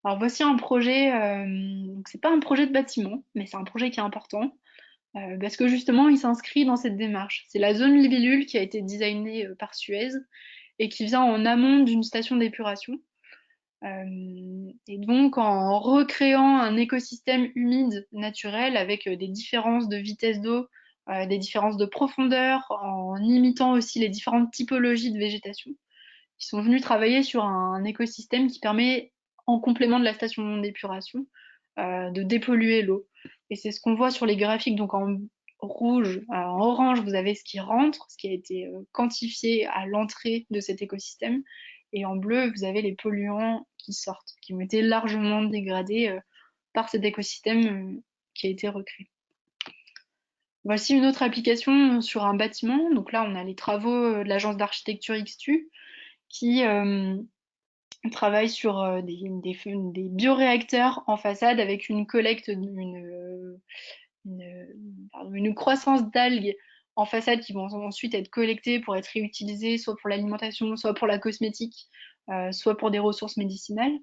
Alors voici un projet, donc c'est pas un projet de bâtiment, mais c'est un projet qui est important parce que justement il s'inscrit dans cette démarche. C'est la zone libellule qui a été designée par Suez et qui vient en amont d'une station d'épuration. Et donc en recréant un écosystème humide naturel avec des différences de vitesse d'eau, des différences de profondeur, en imitant aussi les différentes typologies de végétation, ils sont venus travailler sur un écosystème qui permet, en complément de la station d'épuration, de dépolluer l'eau. Et c'est ce qu'on voit sur les graphiques, donc en rouge, en orange, vous avez ce qui rentre, ce qui a été quantifié à l'entrée de cet écosystème, et en bleu, vous avez les polluants qui sortent, qui ont été largement dégradés par cet écosystème qui a été recréé. Voici une autre application sur un bâtiment. Donc là, on a les travaux de l'agence d'architecture XTU qui travaille sur des bioréacteurs en façade avec une collecte, une croissance d'algues en façade qui vont ensuite être collectées pour être réutilisées soit pour l'alimentation, soit pour la cosmétique, soit pour des ressources médicinales.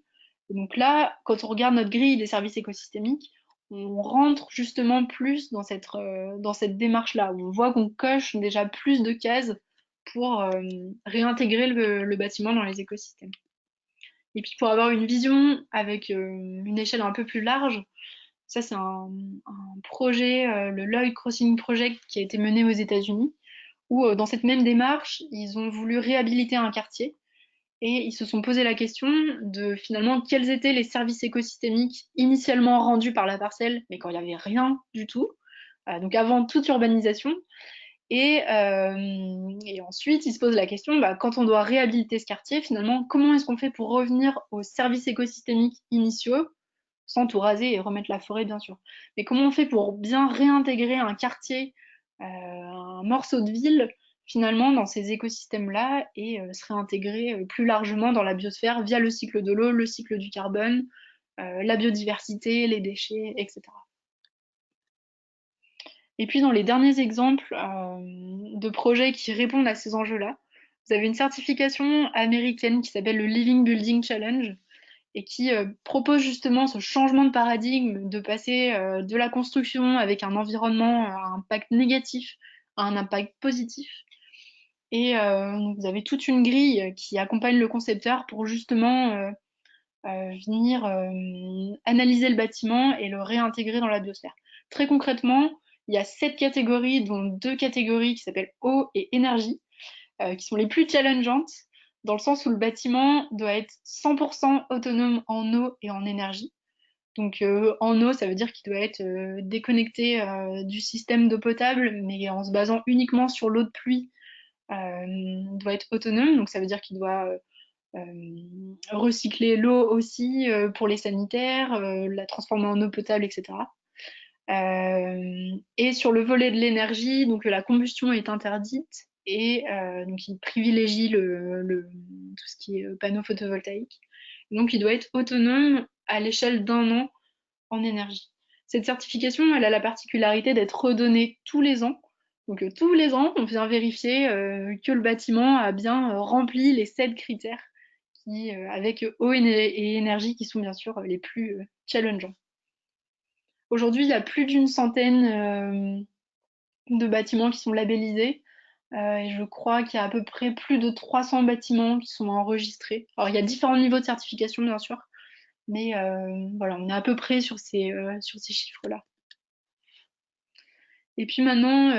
Et donc là, quand on regarde notre grille des services écosystémiques, on rentre justement plus dans cette démarche-là, où on voit qu'on coche déjà plus de cases pour réintégrer le bâtiment dans les écosystèmes. Et puis pour avoir une vision avec une échelle un peu plus large, ça c'est un projet, le Lloyd Crossing Project, qui a été mené aux États-Unis, où dans cette même démarche, ils ont voulu réhabiliter un quartier et ils se sont posé la question de finalement quels étaient les services écosystémiques initialement rendus par la parcelle, mais quand il n'y avait rien du tout, donc avant toute urbanisation. Et ensuite, il se pose la question, quand on doit réhabiliter ce quartier, finalement, comment est-ce qu'on fait pour revenir aux services écosystémiques initiaux, sans tout raser et remettre la forêt, bien sûr. Mais comment on fait pour bien réintégrer un quartier, un morceau de ville, finalement, dans ces écosystèmes-là, et se réintégrer plus largement dans la biosphère via le cycle de l'eau, le cycle du carbone, la biodiversité, les déchets, etc. Et puis dans les derniers exemples de projets qui répondent à ces enjeux-là, vous avez une certification américaine qui s'appelle le Living Building Challenge et qui propose justement ce changement de paradigme, de passer de la construction avec un environnement à un impact négatif à un impact positif. Et vous avez toute une grille qui accompagne le concepteur pour justement venir analyser le bâtiment et le réintégrer dans la biosphère. Très concrètement, il y a 7 catégories, dont 2 catégories qui s'appellent eau et énergie, qui sont les plus challengeantes, dans le sens où le bâtiment doit être 100% autonome en eau et en énergie. Donc en eau, ça veut dire qu'il doit être déconnecté du système d'eau potable, mais en se basant uniquement sur l'eau de pluie, doit être autonome. Donc ça veut dire qu'il doit recycler l'eau aussi pour les sanitaires, la transformer en eau potable, etc. Et sur le volet de l'énergie, donc la combustion est interdite et donc il privilégie tout ce qui est panneaux photovoltaïques. Donc il doit être autonome à l'échelle d'un an en énergie. Cette certification, elle a la particularité d'être redonnée tous les ans. Donc tous les ans, on vient vérifier que le bâtiment a bien rempli les 7 critères qui, avec eau et énergie qui sont bien sûr les plus challengeants. Aujourd'hui, il y a plus d'une centaine de bâtiments qui sont labellisés. Et je crois qu'il y a à peu près plus de 300 bâtiments qui sont enregistrés. Alors, il y a différents niveaux de certification, bien sûr, mais voilà, on est à peu près sur ces chiffres-là. Et puis maintenant,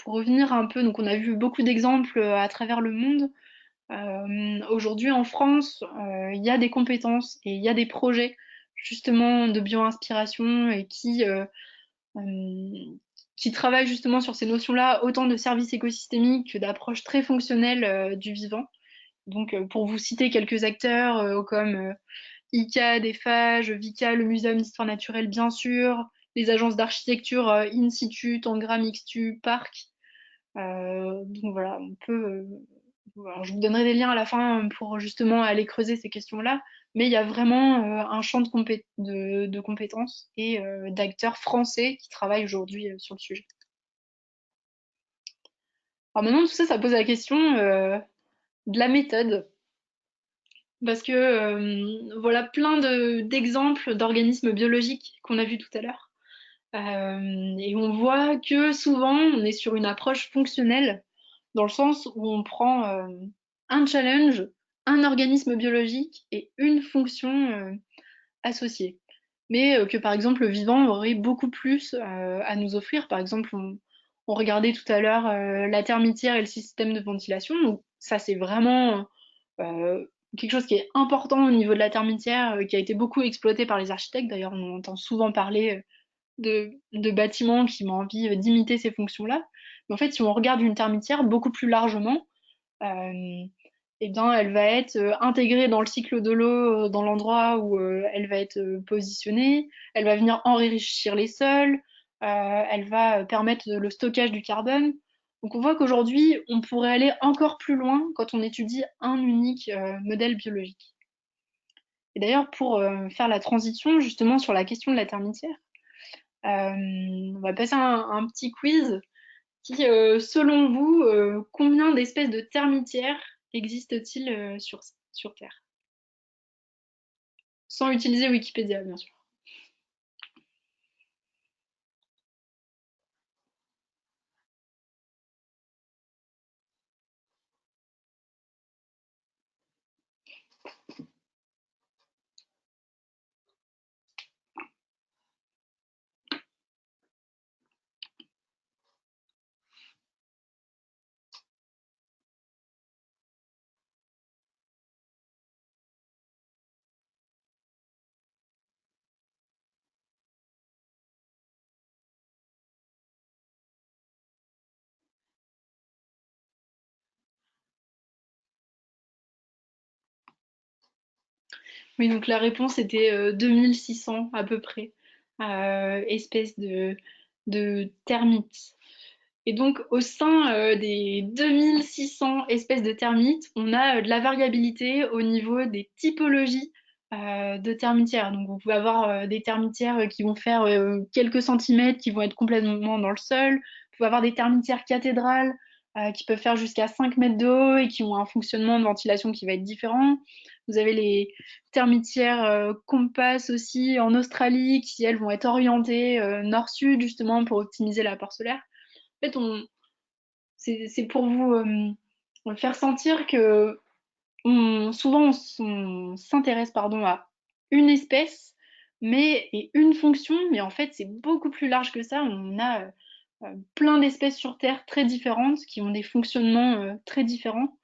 pour revenir un peu, donc on a vu beaucoup d'exemples à travers le monde. Aujourd'hui en France, il y a des compétences et il y a des projets justement de bio-inspiration et qui travaillent justement sur ces notions-là, autant de services écosystémiques que d'approches très fonctionnelles du vivant. Donc pour vous citer quelques acteurs comme ICAD, EFAGE, VICA, le Muséum d'Histoire Naturelle bien sûr, les agences d'architecture In Situ, Tangra, Mixtu, Parc. Donc voilà, on peut. Alors, je vous donnerai des liens à la fin pour justement aller creuser ces questions-là, mais il y a vraiment un champ de compétences et d'acteurs français qui travaillent aujourd'hui sur le sujet. Alors maintenant, tout ça, ça pose la question de la méthode, parce que voilà plein d'exemples d'organismes biologiques qu'on a vus tout à l'heure. Et on voit que souvent, on est sur une approche fonctionnelle, dans le sens où on prend un challenge, un organisme biologique et une fonction associée. Mais que par exemple, le vivant aurait beaucoup plus à nous offrir. Par exemple, on regardait tout à l'heure la termitière et le système de ventilation. Donc ça, c'est vraiment euh, quelque chose qui est important au niveau de la termitière, qui a été beaucoup exploité par les architectes. D'ailleurs, on entend souvent parler de bâtiments qui ont envie d'imiter ces fonctions-là. Mais en fait, si on regarde une termitière beaucoup plus largement, eh bien, elle va être intégrée dans le cycle de l'eau, dans l'endroit où elle va être positionnée. Elle va venir enrichir les sols. Elle va permettre le stockage du carbone. Donc, on voit qu'aujourd'hui, on pourrait aller encore plus loin quand on étudie un unique modèle biologique. Et d'ailleurs, pour faire la transition justement sur la question de la termitière, on va passer un petit quiz qui, selon vous, combien d'espèces de termitières existent-ils sur Terre? Sans utiliser Wikipédia, bien sûr. Oui, donc la réponse était 2600 à peu près espèces de termites. Et donc, au sein des 2600 espèces de termites, on a de la variabilité au niveau des typologies de termitières. Donc, vous pouvez avoir des termitières qui vont faire quelques centimètres, qui vont être complètement dans le sol. Vous pouvez avoir des termitières cathédrales qui peuvent faire jusqu'à 5 mètres de haut et qui ont un fonctionnement de ventilation qui va être différent. Vous avez les termitières Compass aussi en Australie qui, elles, vont être orientées nord-sud justement pour optimiser l'apport solaire. En fait, c'est pour vous faire sentir que souvent on s'intéresse à une espèce et une fonction, mais en fait c'est beaucoup plus large que ça. On a plein d'espèces sur Terre très différentes qui ont des fonctionnements très différents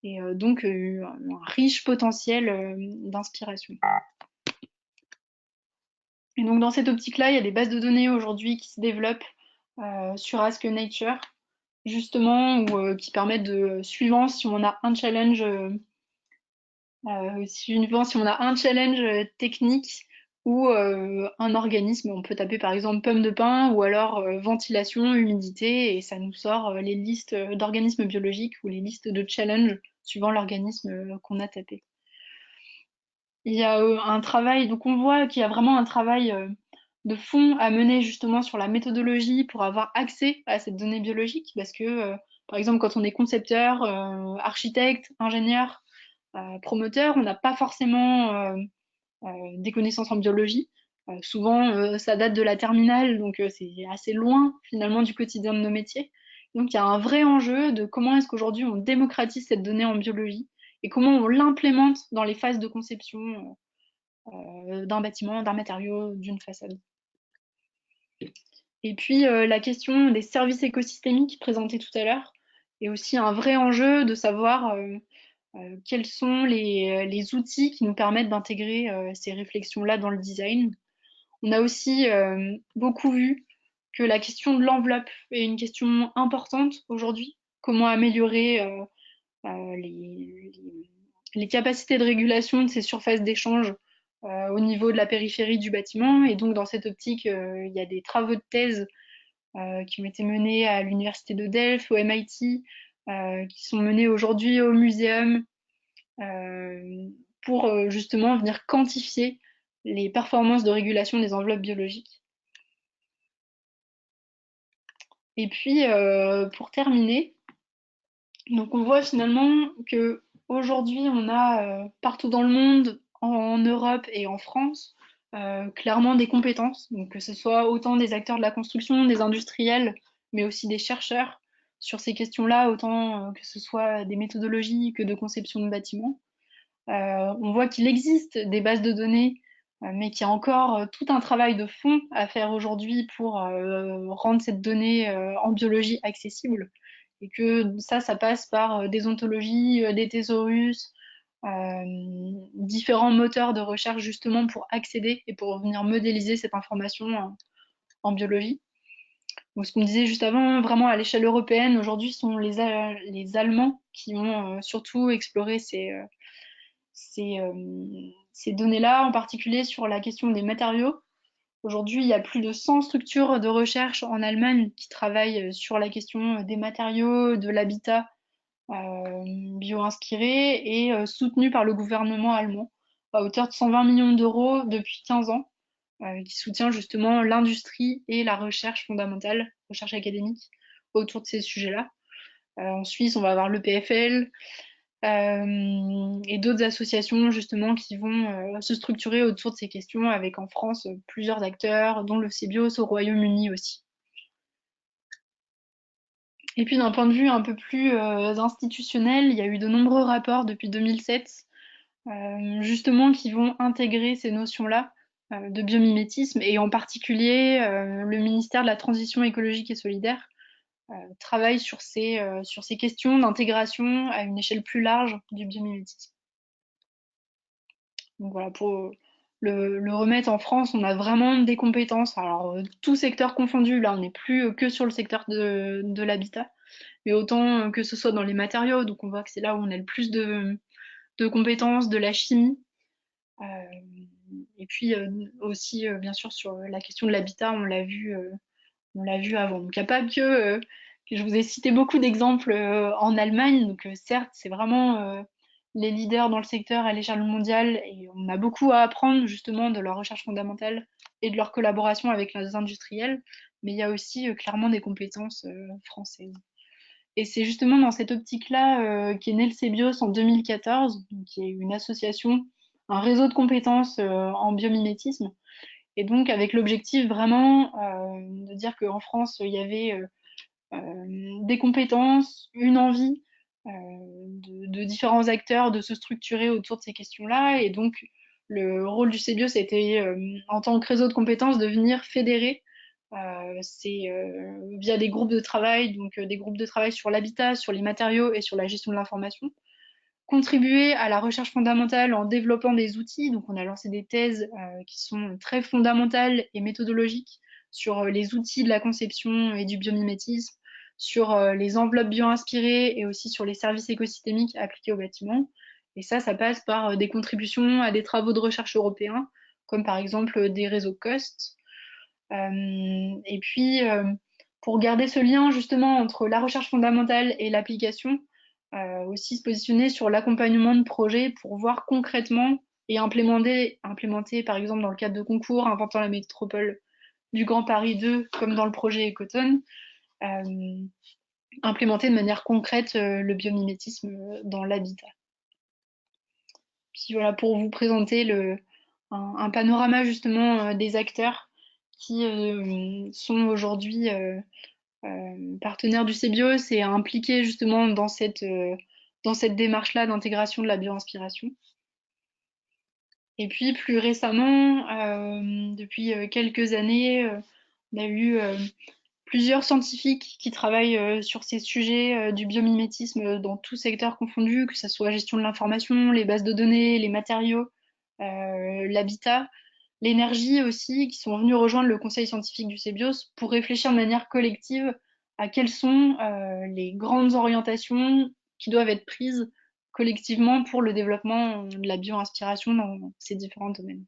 et donc un riche potentiel d'inspiration. Et donc dans cette optique-là, il y a des bases de données aujourd'hui qui se développent sur Ask Nature, justement, ou qui permettent suivant si on a un challenge, technique ou un organisme, on peut taper par exemple pomme de pin ou alors ventilation, humidité, et ça nous sort les listes d'organismes biologiques ou les listes de challenge suivant l'organisme qu'on a tapé. Il y a un travail, donc on voit qu'il y a vraiment un travail de fond à mener justement sur la méthodologie pour avoir accès à cette donnée biologique, parce que par exemple quand on est concepteur, architecte, ingénieur, promoteur, on n'a pas forcément des connaissances en biologie. Souvent, ça date de la terminale, donc c'est assez loin finalement du quotidien de nos métiers. Donc il y a un vrai enjeu de comment est-ce qu'aujourd'hui on démocratise cette donnée en biologie et comment on l'implémente dans les phases de conception d'un bâtiment, d'un matériau, d'une façade. Et puis la question des services écosystémiques présentée tout à l'heure est aussi un vrai enjeu de savoir quels sont les outils qui nous permettent d'intégrer ces réflexions-là dans le design. On a aussi beaucoup vu que la question de l'enveloppe est une question importante aujourd'hui. Comment améliorer les capacités de régulation de ces surfaces d'échange au niveau de la périphérie du bâtiment. Et donc, dans cette optique, il y a des travaux de thèse qui ont été menés à l'université de Delft, au MIT, qui sont menés aujourd'hui au muséum pour justement venir quantifier les performances de régulation des enveloppes biologiques. Et puis, pour terminer, donc on voit finalement que aujourd'hui on a partout dans le monde, en Europe et en France, clairement des compétences, donc que ce soit autant des acteurs de la construction, des industriels, mais aussi des chercheurs sur ces questions-là, autant que ce soit des méthodologies que de conception de bâtiments. On voit qu'il existe des bases de données, mais qu'il y a encore tout un travail de fond à faire aujourd'hui pour rendre cette donnée en biologie accessible. Et que ça passe par des ontologies, des thésaurus, différents moteurs de recherche justement pour accéder et pour venir modéliser cette information en biologie. Donc, ce qu'on disait juste avant, vraiment à l'échelle européenne, aujourd'hui, ce sont les Allemands qui ont surtout exploré ces données-là, en particulier sur la question des matériaux. Aujourd'hui, il y a plus de 100 structures de recherche en Allemagne qui travaillent sur la question des matériaux, de l'habitat bio-inspiré et soutenu par le gouvernement allemand à hauteur de 120 millions d'euros depuis 15 ans, qui soutient justement l'industrie et la recherche fondamentale, recherche académique, autour de ces sujets-là. En Suisse, on va avoir le PFL, et d'autres associations justement qui vont se structurer autour de ces questions avec en France plusieurs acteurs, dont le CBIOS au Royaume-Uni aussi. Et puis d'un point de vue un peu plus institutionnel, il y a eu de nombreux rapports depuis 2007 justement qui vont intégrer ces notions-là de biomimétisme et en particulier le ministère de la Transition écologique et solidaire travaille sur ces questions d'intégration à une échelle plus large du biomimétisme. Donc voilà, pour le remettre en France, on a vraiment des compétences. Alors, tout secteur confondu, là, on n'est plus que sur le secteur de l'habitat, mais autant que ce soit dans les matériaux. Donc, on voit que c'est là où on a le plus de compétences, de la chimie. Et puis aussi, bien sûr, sur la question de l'habitat, on l'a vu avant. Donc, il n'y a pas que je vous ai cité beaucoup d'exemples en Allemagne. Donc, certes, c'est vraiment les leaders dans le secteur à l'échelle mondiale et on a beaucoup à apprendre justement de leur recherche fondamentale et de leur collaboration avec les industriels. Mais il y a aussi clairement des compétences françaises. Et c'est justement dans cette optique-là qu'est né le CBIOS en 2014, donc qui est une association, un réseau de compétences en biomimétisme. Et donc avec l'objectif vraiment de dire qu'en France, il y avait des compétences, une envie de différents acteurs de se structurer autour de ces questions-là. Et donc, le rôle du CBIO, c'était, en tant que réseau de compétences, de venir fédérer c'est via des groupes de travail, donc des groupes de travail sur l'habitat, sur les matériaux et sur la gestion de l'information. Contribuer à la recherche fondamentale en développant des outils. Donc, on a lancé des thèses qui sont très fondamentales et méthodologiques sur les outils de la conception et du biomimétisme, sur les enveloppes bio-inspirées et aussi sur les services écosystémiques appliqués au bâtiment. Et ça passe par des contributions à des travaux de recherche européens, comme par exemple des réseaux COST. Et puis, pour garder ce lien justement entre la recherche fondamentale et l'application, aussi se positionner sur l'accompagnement de projets pour voir concrètement et implémenter par exemple dans le cadre de concours Inventant la métropole du Grand Paris 2, comme dans le projet Ecotone, euh, implémenter de manière concrète le biomimétisme dans l'habitat. Puis voilà, pour vous présenter un panorama justement des acteurs qui sont aujourd'hui partenaires du CBIOS et impliqués justement dans cette démarche-là d'intégration de la bio-inspiration. Et puis plus récemment, depuis quelques années, on a eu plusieurs scientifiques qui travaillent sur ces sujets du biomimétisme dans tout secteur confondu, que ce soit la gestion de l'information, les bases de données, les matériaux, l'habitat, l'énergie aussi, qui sont venus rejoindre le conseil scientifique du CBIOS pour réfléchir de manière collective à quelles sont les grandes orientations qui doivent être prises collectivement pour le développement de la bio-inspiration dans ces différents domaines.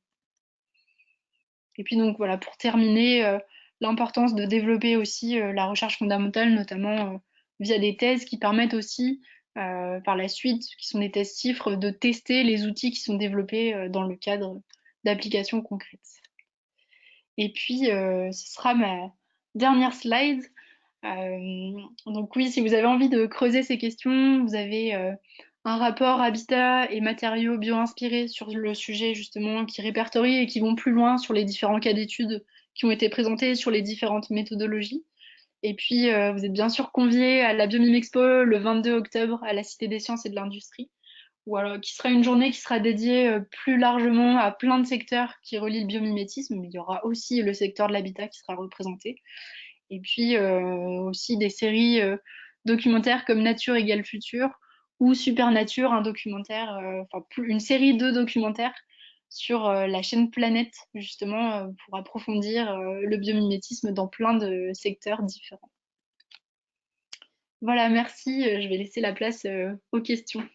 Et puis donc voilà, pour terminer, l'importance de développer aussi la recherche fondamentale, notamment via des thèses qui permettent aussi par la suite, qui sont des thèses chiffres, de tester les outils qui sont développés dans le cadre d'applications concrètes. Et puis, ce sera ma dernière slide. Donc oui, si vous avez envie de creuser ces questions, vous avez un rapport habitat et matériaux bio-inspirés sur le sujet justement qui répertorie et qui vont plus loin sur les différents cas d'études qui ont été présentés sur les différentes méthodologies. Et puis, vous êtes bien sûr conviés à la Biomime Expo le 22 octobre à la Cité des Sciences et de l'Industrie, qui sera une journée qui sera dédiée plus largement à plein de secteurs qui relient le biomimétisme, mais il y aura aussi le secteur de l'habitat qui sera représenté. Et puis aussi des séries documentaires comme Nature égale futur ou Supernature, un documentaire, une série de documentaires sur la chaîne Planète, justement, pour approfondir le biomimétisme dans plein de secteurs différents. Voilà, merci. Je vais laisser la place aux questions.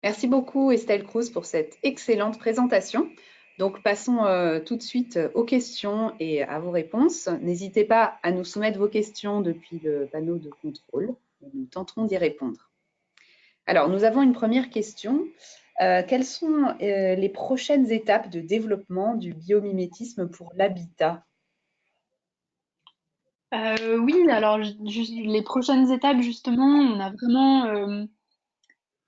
Merci beaucoup Estelle Cruz pour cette excellente présentation. Donc passons tout de suite aux questions et à vos réponses. N'hésitez pas à nous soumettre vos questions depuis le panneau de contrôle et nous tenterons d'y répondre. Alors, nous avons une première question. Quelles sont les prochaines étapes de développement du biomimétisme pour l'habitat? Oui, alors les prochaines étapes, justement,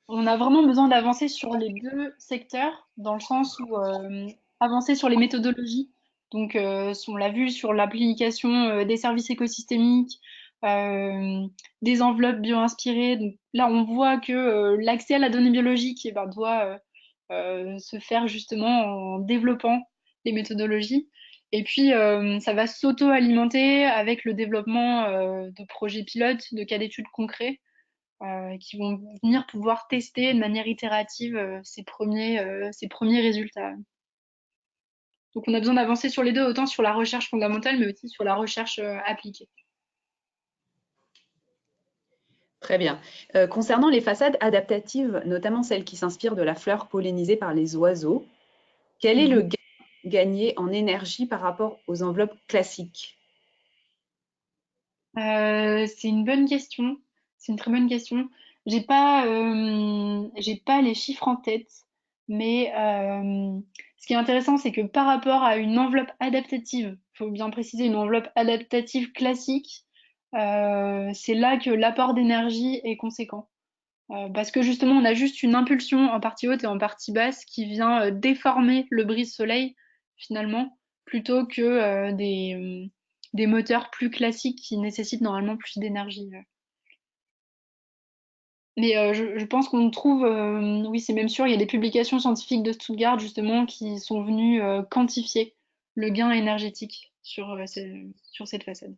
on a vraiment besoin d'avancer sur les deux secteurs, dans le sens où avancer sur les méthodologies. Donc, on l'a vu sur l'application des services écosystémiques, des enveloppes bio-inspirées. Donc là, on voit que l'accès à la donnée biologique eh ben, doit se faire justement en développant les méthodologies. Et puis, ça va s'auto-alimenter avec le développement de projets pilotes, de cas d'études concrets qui vont venir pouvoir tester de manière itérative ces premiers résultats. Donc on a besoin d'avancer sur les deux, autant sur la recherche fondamentale, mais aussi sur la recherche appliquée. Très bien. Concernant les façades adaptatives, notamment celles qui s'inspirent de la fleur pollinisée par les oiseaux, quel est le gain gagné en énergie par rapport aux enveloppes classiques? C'est une bonne question. C'est une très bonne question. J'ai pas les chiffres en tête, mais ce qui est intéressant, c'est que par rapport à une enveloppe adaptative, il faut bien préciser une enveloppe adaptative classique, c'est là que l'apport d'énergie est conséquent. Parce que justement, on a juste une impulsion en partie haute et en partie basse qui vient déformer le brise-soleil, finalement, plutôt que des moteurs plus classiques qui nécessitent normalement plus d'énergie. Mais je pense qu'on trouve, oui, c'est même sûr, il y a des publications scientifiques de Stuttgart, justement, qui sont venues quantifier le gain énergétique sur cette façade.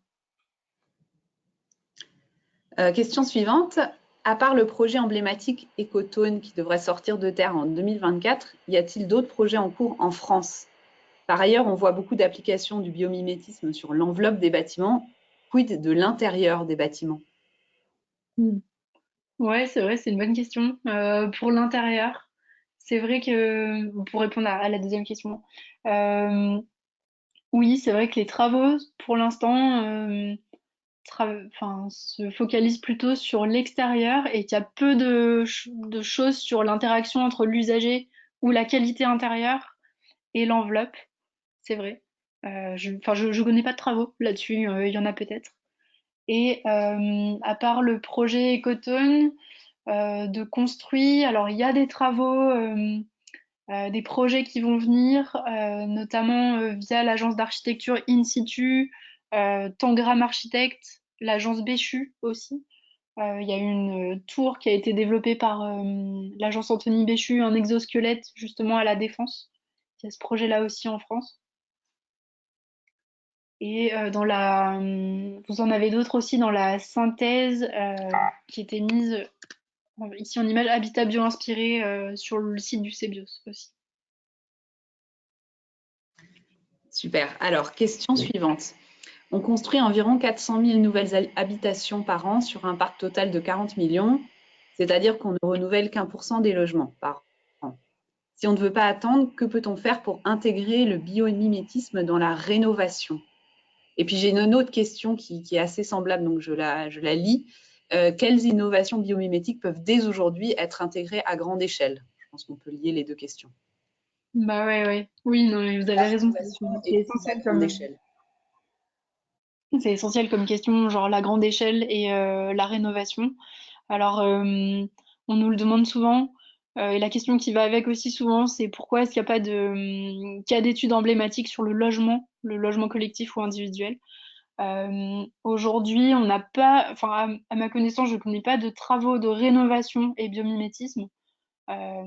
Question suivante. À part le projet emblématique Ecotone qui devrait sortir de terre en 2024, y a-t-il d'autres projets en cours en France? Par ailleurs, on voit beaucoup d'applications du biomimétisme sur l'enveloppe des bâtiments. Quid de l'intérieur des bâtiments? Mm. Ouais, c'est vrai, c'est une bonne question. Pour l'intérieur, c'est vrai que, pour répondre à la deuxième question, euh, oui, c'est vrai que les travaux, pour l'instant, enfin, se focalisent plutôt sur l'extérieur et qu'il y a peu de choses sur l'interaction entre l'usager ou la qualité intérieure et l'enveloppe. C'est vrai. Enfin, je connais pas de travaux là-dessus, il y en a peut-être. Et à part le projet Ecotone, de construit, alors il y a des travaux, des projets qui vont venir, notamment via l'agence d'architecture In Situ, Tangram Architect, l'agence Béchu aussi. Il y a une tour qui a été développée par l'agence Anthony Béchu, un exosquelette justement à la Défense. Il y a ce projet-là aussi en France. Et vous en avez d'autres aussi dans la synthèse qui était mise ici en image Habitat bio-inspiré sur le site du CEBIOS aussi. Super. Alors, question suivante. On construit environ 400 000 nouvelles habitations par an sur un parc total de 40 millions, c'est-à-dire qu'on ne renouvelle qu'1% des logements par an. Si on ne veut pas attendre, que peut-on faire pour intégrer le biomimétisme dans la rénovation? Et puis j'ai une autre question qui est assez semblable, donc je la lis. Quelles innovations biomimétiques peuvent dès aujourd'hui être intégrées à grande échelle? Je pense qu'on peut lier les deux questions. Bah ouais, ouais. Oui, non, mais vous avez La raison. rénovation C'est et la essentiel grande échelle. c'est essentiel comme question, genre la grande échelle et la rénovation. Alors, on nous le demande souvent. Et la question qui va avec aussi souvent, c'est pourquoi est-ce qu'il n'y a pas de cas d'études emblématiques sur le logement collectif ou individuel. Aujourd'hui, on n'a pas, enfin, à ma connaissance, je ne connais pas de travaux de rénovation et biomimétisme. Euh,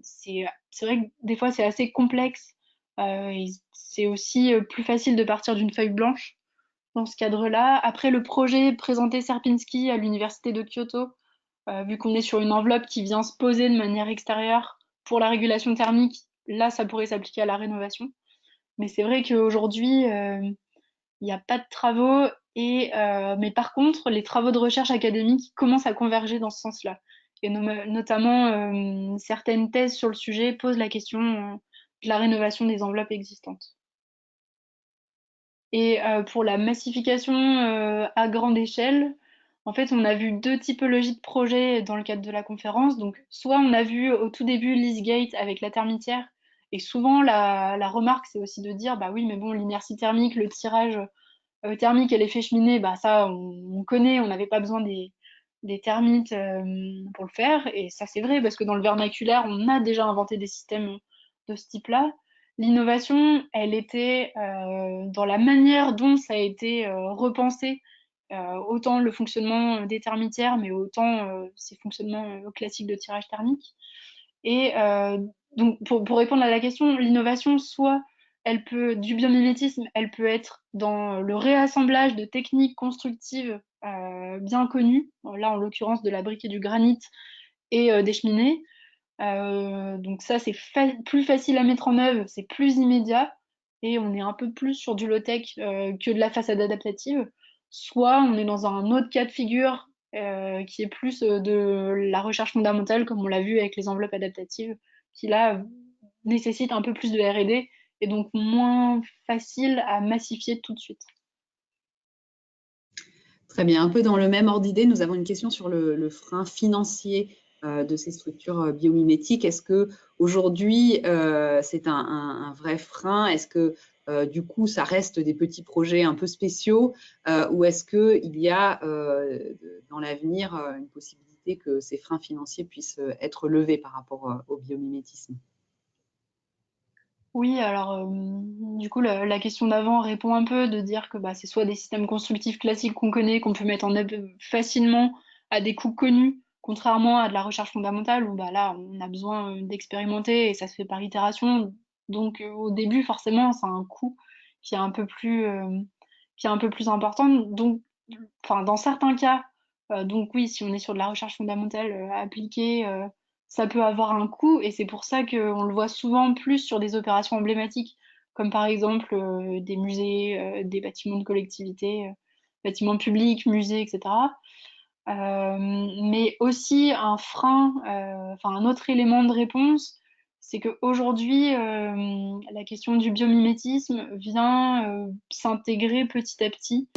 c'est vrai que des fois, c'est assez complexe. Et c'est aussi plus facile de partir d'une feuille blanche dans ce cadre-là. Après, le projet présenté Serpinski à l'université de Kyoto, vu qu'on est sur une enveloppe qui vient se poser de manière extérieure pour la régulation thermique, là, ça pourrait s'appliquer à la rénovation. Mais c'est vrai qu'aujourd'hui, il n'y a pas de travaux, mais par contre, les travaux de recherche académique commencent à converger dans ce sens-là. Et notamment, certaines thèses sur le sujet posent la question de la rénovation des enveloppes existantes. Et pour la massification à grande échelle, en fait, on a vu deux typologies de projets dans le cadre de la conférence. Donc, soit on a vu au tout début l'EasyGate avec la termitière, et souvent la remarque, c'est aussi de dire, bah oui, mais bon, l'inertie thermique, le tirage thermique et l'effet cheminée, bah ça, on connaît, on n'avait pas besoin des termites pour le faire. Et ça, c'est vrai, parce que dans le vernaculaire, on a déjà inventé des systèmes de ce type-là. L'innovation, elle était dans la manière dont ça a été repensé, autant le fonctionnement des termitières, mais autant ces fonctionnements classiques de tirage thermique. Et donc, pour répondre à la question, l'innovation, soit du biomimétisme, elle peut être dans le réassemblage de techniques constructives bien connues, là en l'occurrence de la brique et du granit et des cheminées. Donc ça, c'est plus facile à mettre en œuvre, c'est plus immédiat, et on est un peu plus sur du low-tech que de la façade adaptative. Soit on est dans un autre cas de figure qui est plus de la recherche fondamentale, comme on l'a vu avec les enveloppes adaptatives, qui là nécessite un peu plus de R&D et donc moins facile à massifier tout de suite. Très bien. Un peu dans le même ordre d'idée, nous avons une question sur le frein financier de ces structures biomimétiques. Est-ce que aujourd'hui c'est un vrai frein? Est-ce que du coup, ça reste des petits projets un peu spéciaux, ou est-ce qu'il y a dans l'avenir une possibilité que ces freins financiers puissent être levés par rapport au biomimétisme? Oui, alors du coup la question d'avant répond un peu de dire que bah, c'est soit des systèmes constructifs classiques qu'on connaît, qu'on peut mettre en œuvre facilement à des coûts connus, contrairement à de la recherche fondamentale où bah, là on a besoin d'expérimenter et ça se fait par itération. Donc au début forcément c'est un coût qui est un peu plus qui est un peu plus important. Donc enfin dans certains cas, donc oui si on est sur de la recherche fondamentale appliquée ça peut avoir un coût et c'est pour ça qu'on le voit souvent plus sur des opérations emblématiques, comme par exemple des musées, des bâtiments de collectivité, bâtiments publics, musées, etc. Mais aussi un frein, enfin un autre élément de réponse, c'est qu'aujourd'hui, la question du biomimétisme vient s'intégrer petit à petit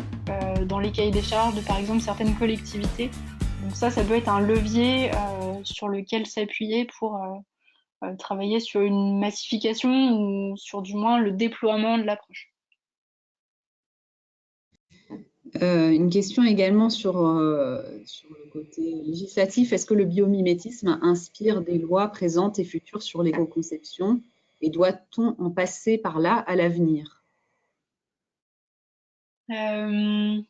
dans les cahiers des charges de par exemple certaines collectivités. Donc ça peut être un levier sur lequel s'appuyer pour travailler sur une massification ou sur du moins le déploiement de l'approche. Une question également sur le côté législatif. Est-ce que le biomimétisme inspire des lois présentes et futures sur l'éco-conception et doit-on en passer par là à l'avenir? Euh,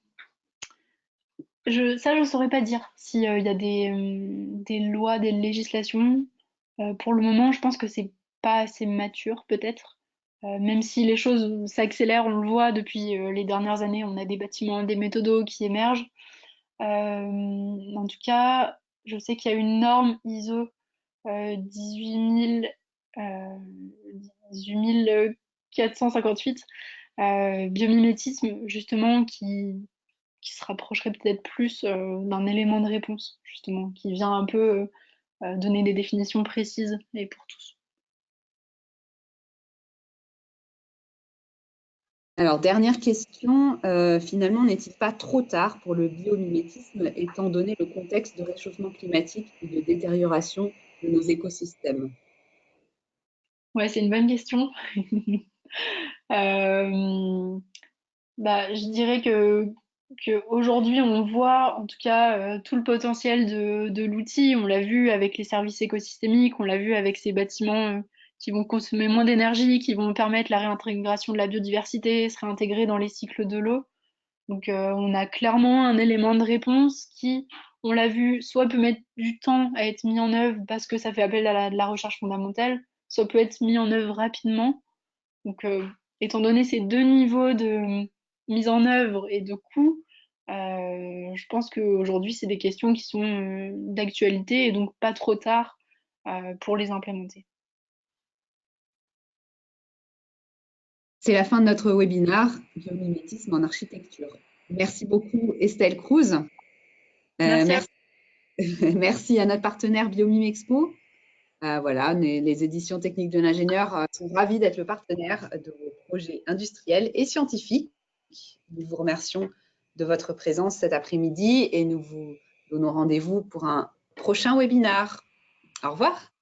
ça, je ne saurais pas dire s'il y a des lois, des législations. Pour le moment, je pense que c'est pas assez mature, peut-être. Même si les choses s'accélèrent, on le voit depuis les dernières années, on a des bâtiments, des méthodos qui émergent. En tout cas, je sais qu'il y a une norme ISO 18 000, euh, 18 458 biomimétisme, justement, qui se rapprocherait peut-être plus d'un élément de réponse, justement, qui vient un peu donner des définitions précises et pour tous. Alors, dernière question, finalement, n'est-il pas trop tard pour le biomimétisme étant donné le contexte de réchauffement climatique et de détérioration de nos écosystèmes? Ouais, c'est une bonne question. Euh, Bah, je dirais que aujourd'hui on voit en tout cas tout le potentiel de l'outil. On l'a vu avec les services écosystémiques, on l'a vu avec ces bâtiments qui vont consommer moins d'énergie, qui vont permettre la réintégration de la biodiversité, se réintégrer dans les cycles de l'eau. Donc on a clairement un élément de réponse qui, on l'a vu, soit peut mettre du temps à être mis en œuvre parce que ça fait appel à de la recherche fondamentale, soit peut être mis en œuvre rapidement. Donc, étant donné ces deux niveaux de mise en œuvre et de coût, je pense qu'aujourd'hui, c'est des questions qui sont d'actualité et donc pas trop tard pour les implémenter. C'est la fin de notre webinaire Biomimétisme en architecture. Merci beaucoup Estelle Cruz. Merci à Merci, merci à notre partenaire Biomimexpo. Voilà, les éditions techniques de l'ingénieur sont ravis d'être le partenaire de vos projets industriels et scientifiques. Nous vous remercions de votre présence cet après-midi et nous vous donnons rendez-vous pour un prochain webinaire. Au revoir.